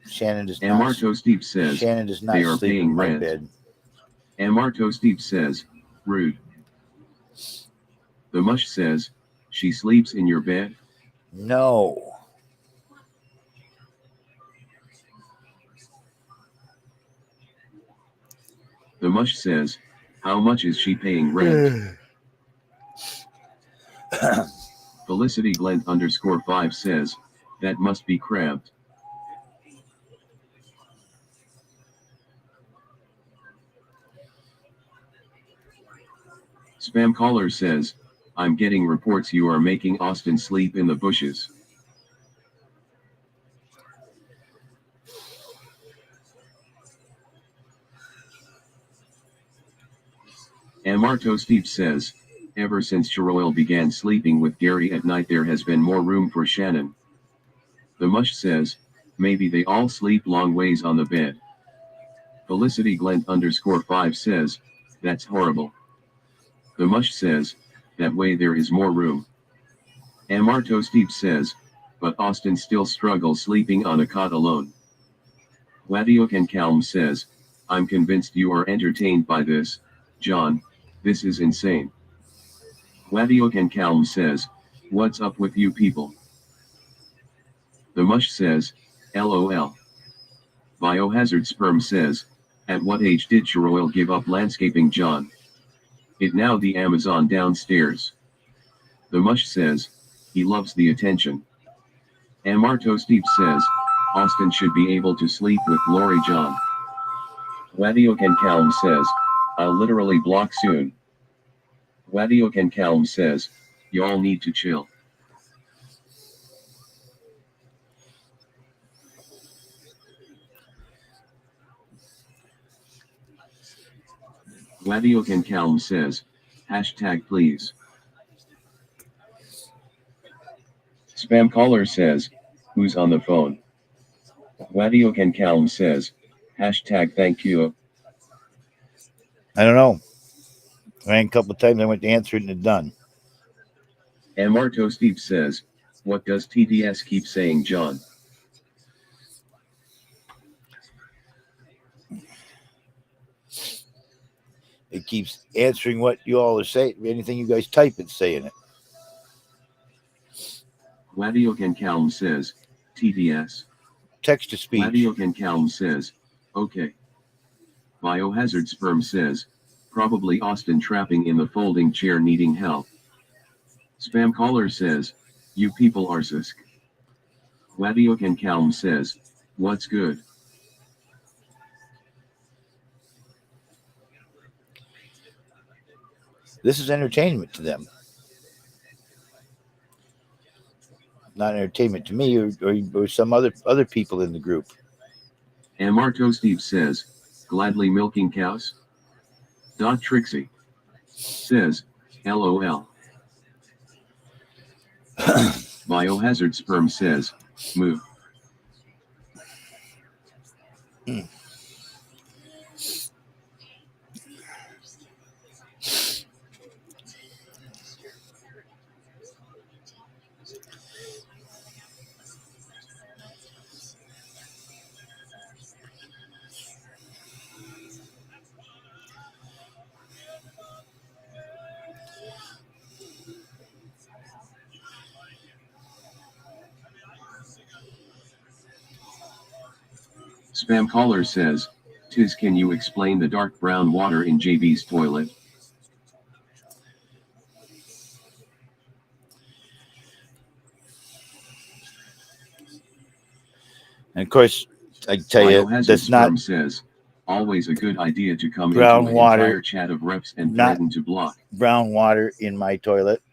Shannon does not. Amarto Steve says, Shannon does not they are sleep paying in my rent. bed. Amarto Steve says, rude. The Mush says, she sleeps in your bed? No. The Mush says, how much is she paying rent? Felicity Glent _5 says, that must be crabbed. Spam caller says, I'm getting reports you are making Austin sleep in the bushes. Amarto Steve says, ever since Cheroil began sleeping with Gary at night, there has been more room for Shannon. The Mush says, maybe they all sleep long ways on the bed. Felicity Glent _5 says, that's horrible. The Mush says, that way there is more room. Amarto Steve says, but Austin still struggles sleeping on a cot alone. Wadiok Calm says, I'm convinced you are entertained by this, John. This is insane. Wadiok Calm says, what's up with you people? The Mush says, LOL. Biohazard Sperm says, at what age did Cheroil give up landscaping, John? It now the Amazon downstairs. The Mush says, he loves the attention. And Marto Steve says, Austin should be able to sleep with Lori John. Wadiokan Calm says, I'll literally block soon. Wadiokan Calm says, y'all need to chill. Wadiokan Calm says, hashtag please. Spam caller says, who's on the phone? Wadiokan Calm says, hashtag thank you. I don't know. Rang a couple of times. I went to answer it and it's done. And Marto Steve says, what does TDS keep saying, John? It keeps answering what you all are saying. Anything you guys type, it's saying it. Wadiokan Calm says, TDS. Text to speech. Wadiokan Calm says, okay. Biohazard Sperm says, probably Austin trapping in the folding chair needing help. Spam caller says, you people are sick. Wadiokan Calm says, what's good? This is entertainment to them. Not entertainment to me or some other people in the group. And Marto Steve says, gladly milking cows? Dot Trixie says, LOL. Biohazard Sperm says, moo. Spam caller says, Tiz, can you explain the dark brown water in JB's toilet? And of course, I tell you, that's not says, always a good idea to come brown into an water, entire chat of reps and not threaten to block. Brown water in my toilet.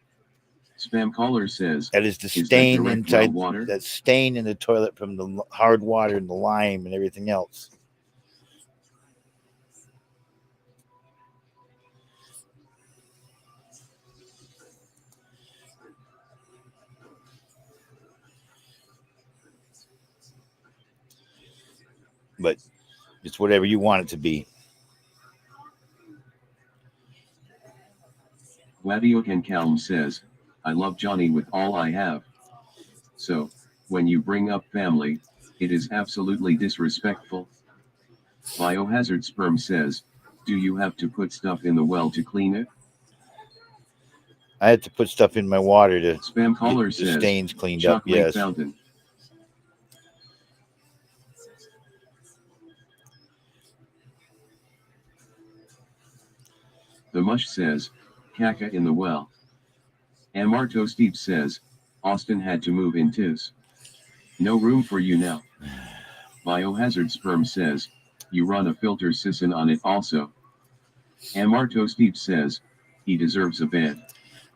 Spam caller says, that is the is stain that inside well water? that stain in the toilet from the hard water and the lime and everything else. But it's whatever you want it to be. Wadiokan Calm says, I love Johnny with all I have. So, when you bring up family, it is absolutely disrespectful. Biohazard Sperm says, do you have to put stuff in the well to clean it? I had to put stuff in my water to Spam caller get the says, stains cleaned chocolate up. Yes. Fountain. The Mush says, caca in the well. And Marto Steve says, Austin had to move in Tiz. No room for you now. Biohazard Sperm says, you run a filter sisson on it also. And Marto Steve says, he deserves a bed.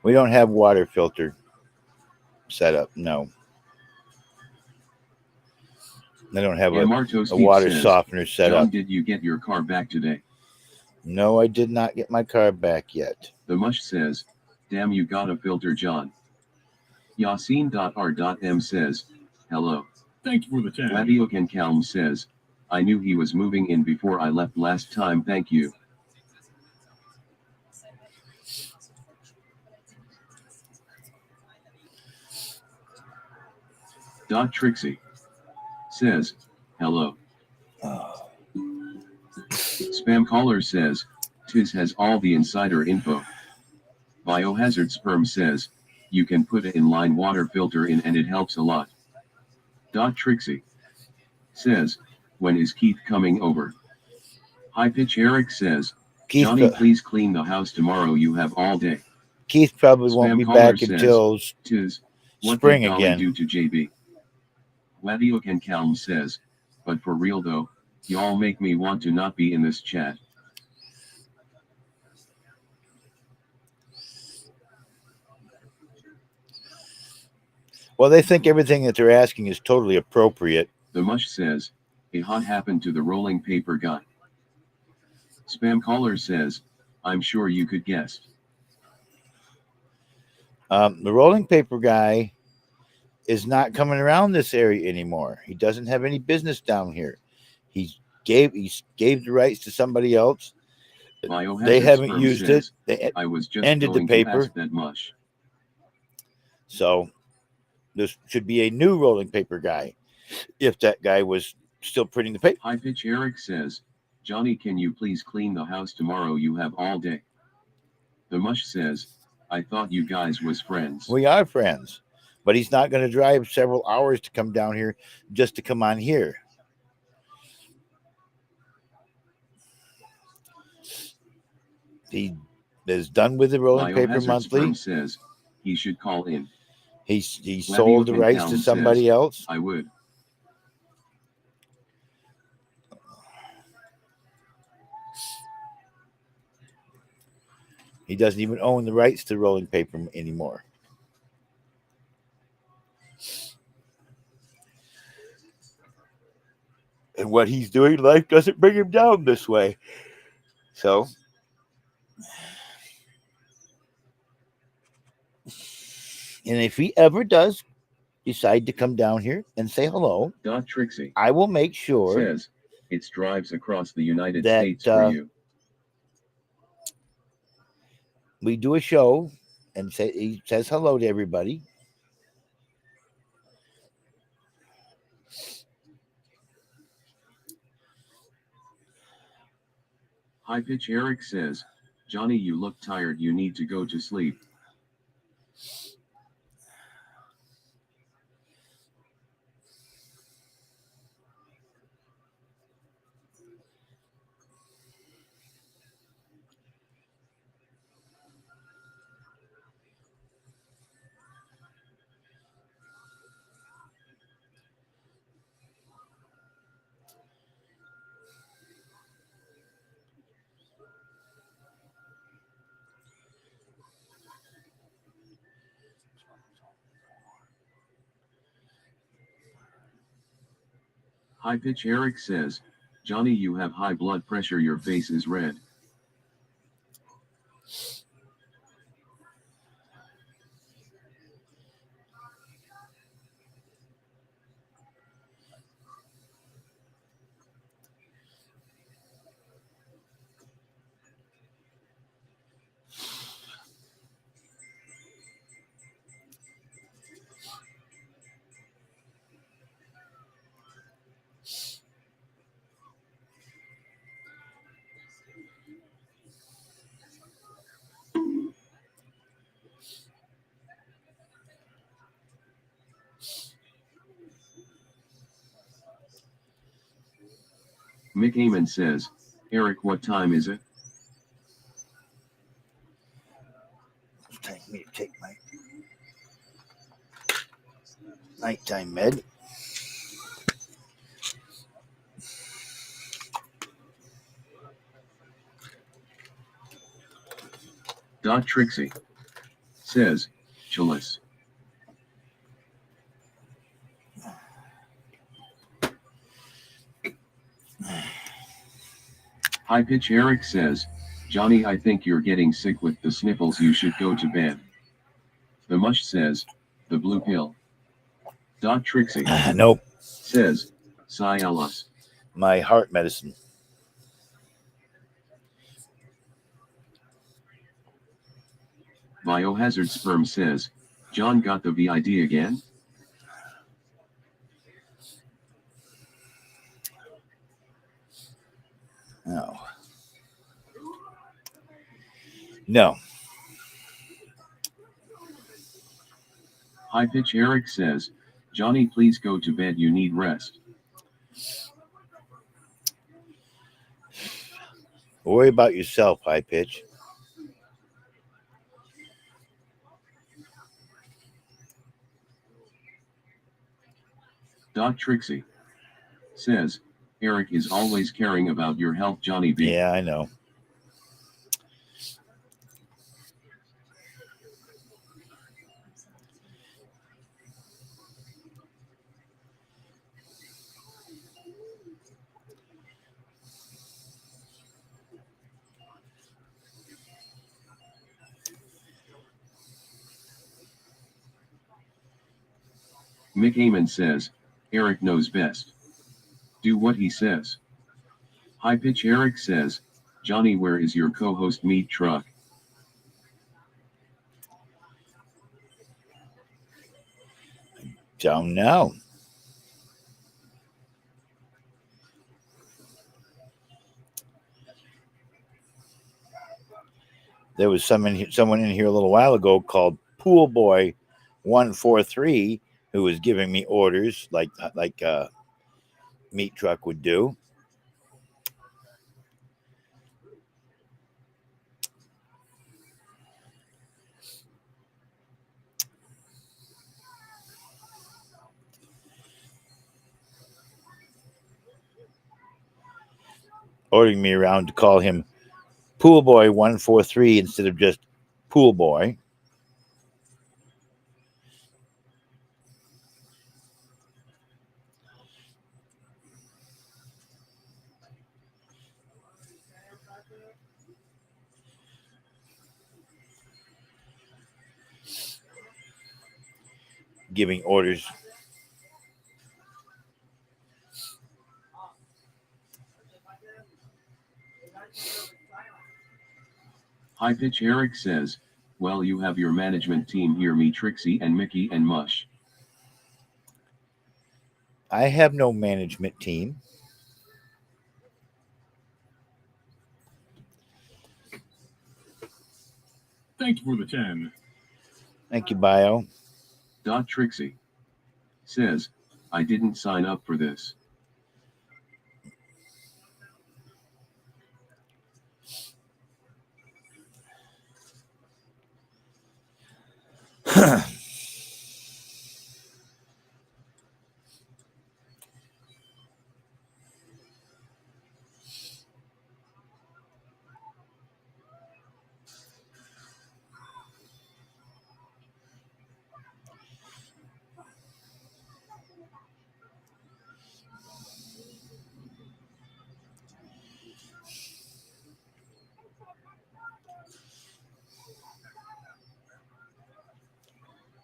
We don't have water filter set up. No. I don't have a water says, softener set John, up. did you get your car back today? No, I did not get my car back yet. The Mush says, damn, you got a filter, John. Yassine.r.m says, hello. Thank you for the tag. Wadiokan Calm says, I knew he was moving in before I left last time, thank you. Dot Trixie says, hello. Spam caller says, Tiz has all the insider info. Biohazard Sperm says, you can put an inline water filter in and it helps a lot. Dot Trixie says, When is Keith coming over? High pitch Eric says, Keith, Johnny, please clean the house tomorrow. You have all day. Keith probably won't Spam be caller back says, until "Tis what spring did Dolly again. do to JB?" Wadioc and Calm says, but for real though, y'all make me want to not be in this chat. Well, they think everything that they're asking is totally appropriate. The Mush says, a hot happened to the rolling paper guy. Spam caller says, I'm sure you could guess. The rolling paper guy is not coming around this area anymore. He doesn't have any business down here. He gave the rights to somebody else. They haven't used it. They I was just ended the going paper. to ask that Mush. So this should be a new rolling paper guy if that guy was still printing the paper. High pitch Eric says, Johnny, can you please clean the house tomorrow? You have all day. The Mush says, I thought you guys was friends. We are friends, but he's not going to drive several hours to come down here just to come on here. He is done with the rolling paper monthly. Says he should call in. He sold the rights to somebody else. I would. He doesn't even own the rights to rolling paper anymore. And what he's doing, life doesn't bring him down this way. So, and if he ever does decide to come down here and say hello, Trixie, I will make sure says it drives across the United States for you. We do a show and he says hello to everybody. High pitch Eric says, Johnny, you look tired. You need to go to sleep. High pitch Eric says, Johnny, you have high blood pressure. Your face is red. Mick Amon says, Eric, what time is it? It's time for me to take my nighttime med. Trixie says, Chalice. High pitch Eric says, Johnny, I think you're getting sick with the sniffles. You should go to bed. The Mush says, the blue pill. Trixie Nope. says, Sialas. My heart medicine. Biohazard Sperm says, John got the VID again? No. No. High pitch Eric says, Johnny, please go to bed. You need rest. Worry about yourself, High Pitch. Trixie says, Eric is always caring about your health, Johnny B. Yeah, I know. Mick Amon says, Eric knows best. Do what he says. High Pitch Eric says, Johnny, where is your co-host meat truck? Don't know. There was someone in here a little while ago called Pool Boy 143 who was giving me orders like meat truck would do. Ordering me around to call him Pool Boy 143 instead of just Pool Boy. Giving orders. High Pitch Eric says, well, you have your management team here, me, Trixie, and Mickey, and Mush. I have no management team. Thank you for the 10. Thank you, Bio. Trixie says, I didn't sign up for this.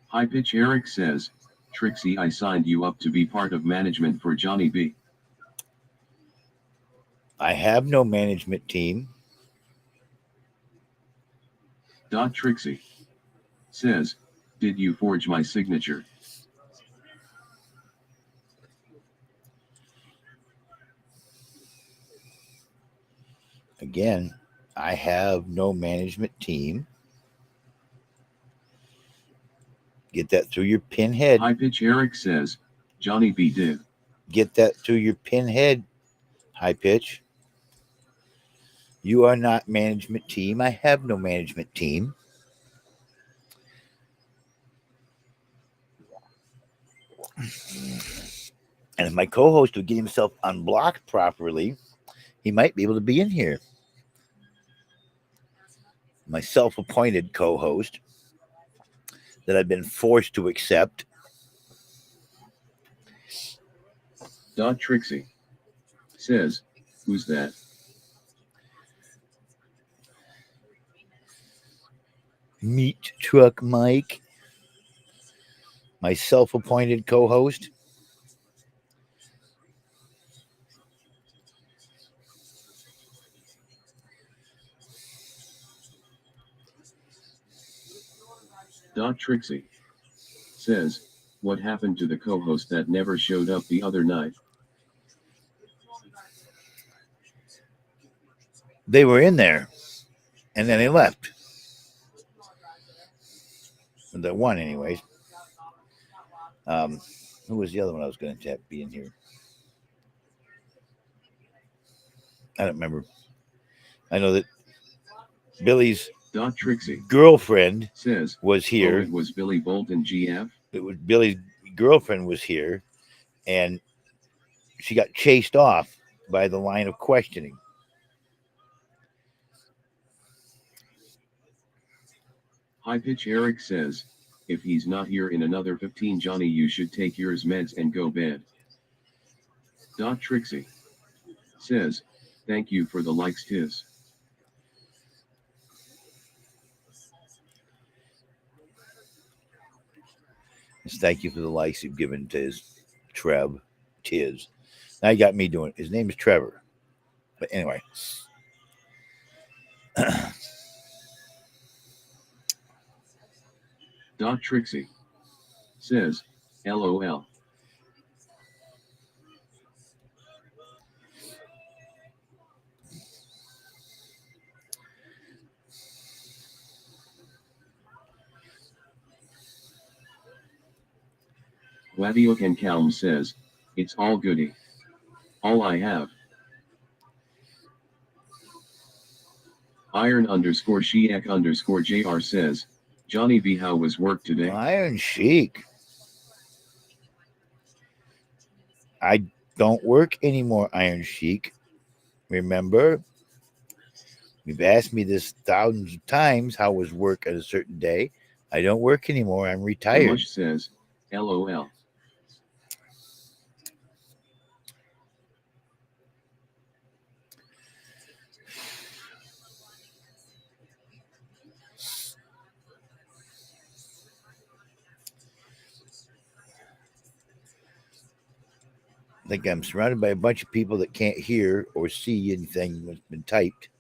High Pitch Eric says, Trixie, I signed you up to be part of management for Johnny B. I have no management team. Trixie says, did you forge my signature? Again, I have no management team. Get that through your pinhead. High Pitch Eric says, Johnny B did. Get that through your pinhead, High Pitch. You are not management team. I have no management team. And if my co-host would get himself unblocked properly, he might be able to be in here. My self-appointed co-host that I've been forced to accept. Trixie says, who's that? Meat Truck Mike, my self-appointed co-host. Trixie says, what happened to the co-host that never showed up the other night? They were in there, and then they left. The one, anyways. Who was the other one I was going to be in here? I don't remember. I know that Billy's Trixie girlfriend says was Oh, here. it was Billy Bolton GF. It was Billy's girlfriend was here, and she got chased off by the line of questioning. High Pitch Eric says, if he's not here in another 15, Johnny, you should take yours meds and go bed. Trixie says, thank you for the likes, Tiz. Thank you for the likes you've given Tiz. Now you got me doing it. His name is Trevor. But anyway. Trixie says, LOL. Wadiok and Calm says, it's all goody. All I have. Iron_Sheik_JR says, Johnny B, how was work today? Iron Sheik. I don't work anymore, Iron Sheik. Remember? You've asked me this thousands of times how was work at a certain day. I don't work anymore. I'm retired. Mush says, LOL. I think I'm surrounded by a bunch of people that can't hear or see anything that's been typed.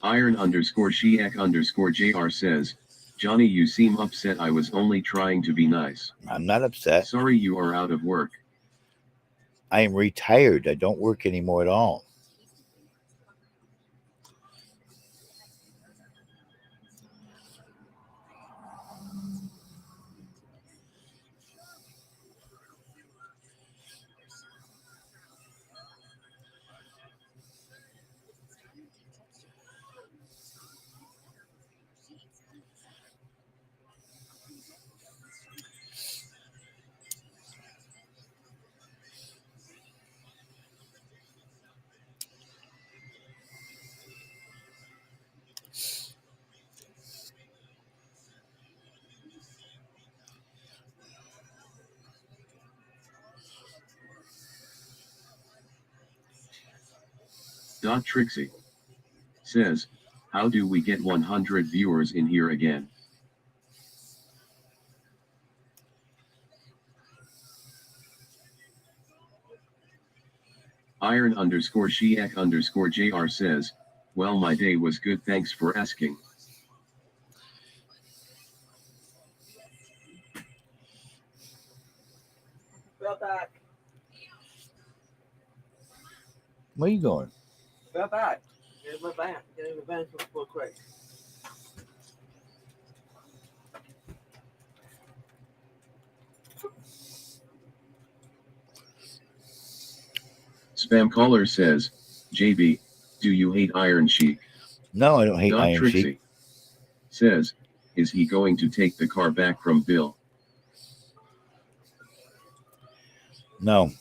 Iron_Sheik_JR says, Johnny, you seem upset. I was only trying to be nice. I'm not upset. Sorry you are out of work. I am retired. I don't work anymore at all. Trixie says, how do we get 100 viewers in here again? Iron_Sheik_JR says, well, my day was good. Thanks for asking. Fell back. Where are you going? Fell back. Here's my van. Get in the van real quick. Spam caller says, JB, do you hate Iron Sheik? No, I don't hate Iron Trixie Sheik. says, is he going to take the car back from Bill? No.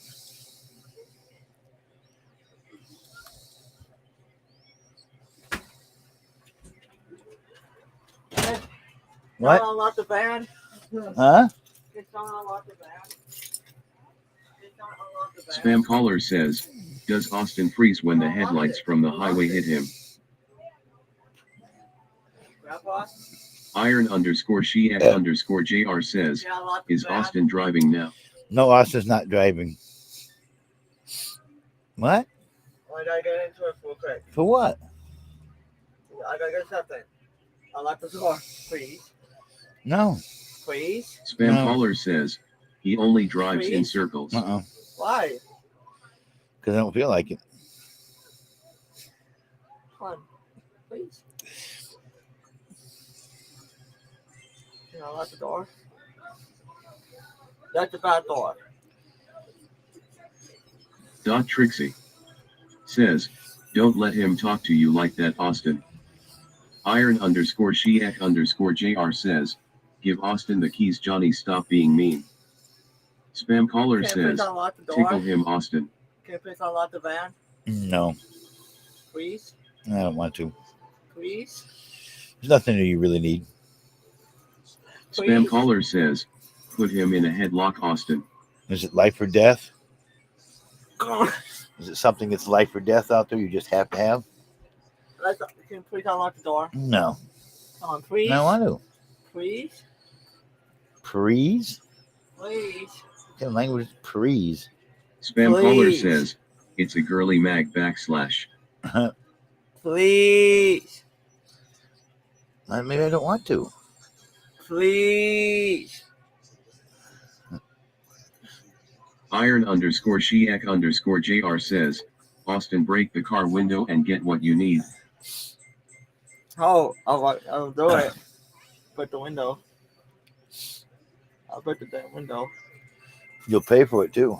What? Someone unlock the van. Huh? Can someone unlock the van? Spam caller says, does Austin freeze when the headlights from the highway hit him? Grandpa? Iron underscore Sheek underscore JR says, is Austin driving now? No, Austin's not driving. What? I gotta get into it real quick. For what? I gotta get something. Unlock the door, please. No. Please? Spam No. caller says, he only drives in circles. Why? Because I don't feel like it. Come on, please. Can I unlock the door? That's the bad door. Dot Trixie says, don't let him talk to you like that, Austin. Iron underscore Sheek underscore JR says, give Austin the keys, Johnny, stop being mean. Spam caller Can you please says, unlock the door? tickle him, Austin. Can you please unlock the van? No, Please? I don't want to. Please? There's nothing that you really need. Spam Please? caller says, put him in a headlock, Austin. Is it life or death? Can Is it something that's life or death out there you just have to have? you please unlock the door? No. Come on, please? I don't want to. Please? Prees? Please? What kind of language is prees? Spam caller Please. says, it's a girly mag backslash. Please? Maybe I don't want to. Please? Iron underscore Sheek underscore JR says, Austin, break the car window and get what you need. Oh, I'll do it. Put the window. I'll put the damn window. You'll pay for it too.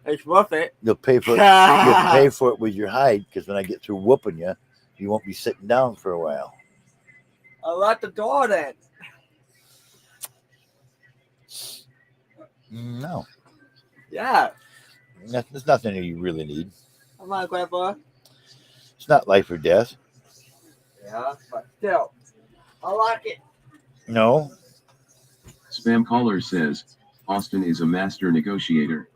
It's worth it. You'll pay for it. You'll pay for it with your hide, because when I get through whooping you, you won't be sitting down for a while. I'll lock the door then. No. Yeah. There's nothing that you really need. Come on, Grandpa. It's not life or death. Yeah, but still. I'll lock it. No. Spam caller says, Austin is a master negotiator.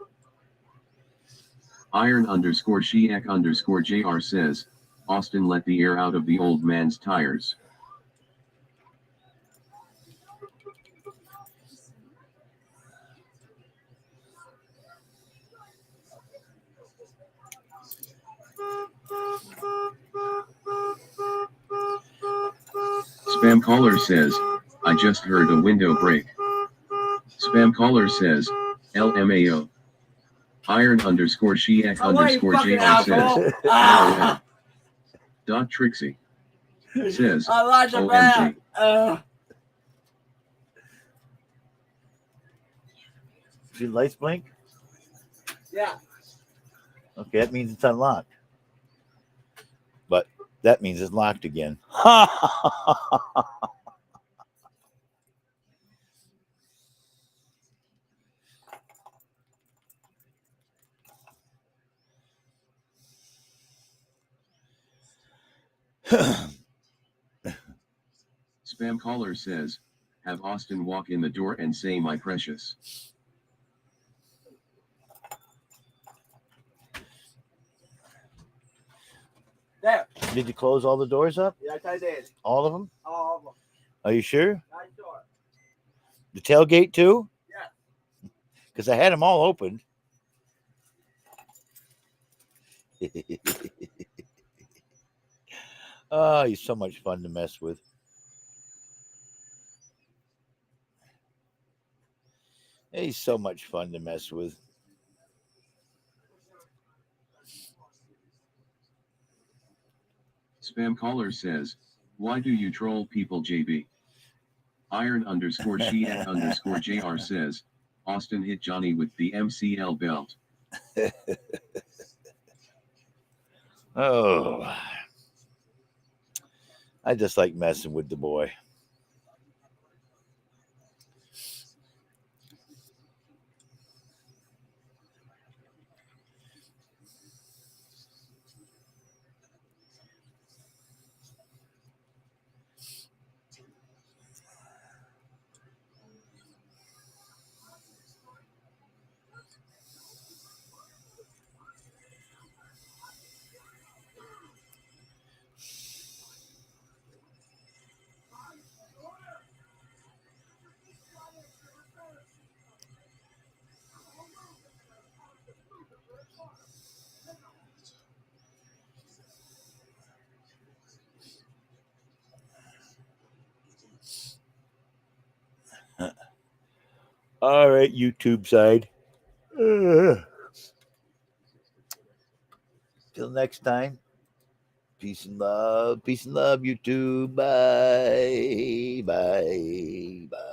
Iron underscore Sheek underscore JR says, Austin, let the air out of the old man's tires. Spam caller says, I just heard a window break. Spam caller says, LMAO. Iron underscore Sheek underscore JR says, LOL. Dot Trixie says, I like the OMG. van. See the lights blink? Yeah. Okay, that means it's unlocked. But that means it's locked again. Spam caller says, have Austin walk in the door and say, my precious. There. Did you close all the doors up? Yes, I did. All of them? All of them. Are you sure? Nice door. The tailgate too? Yeah. Because I had them all open. Oh, he's so much fun to mess with. He's so much fun to mess with. Spam caller says, why do you troll people, JB? Iron underscore Sheek underscore JR says, Austin hit Johnny with the MCL belt. Oh, I just like messing with the boy. All right, YouTube side. Till next time. Peace and love. Peace and love, YouTube. Bye. Bye. Bye.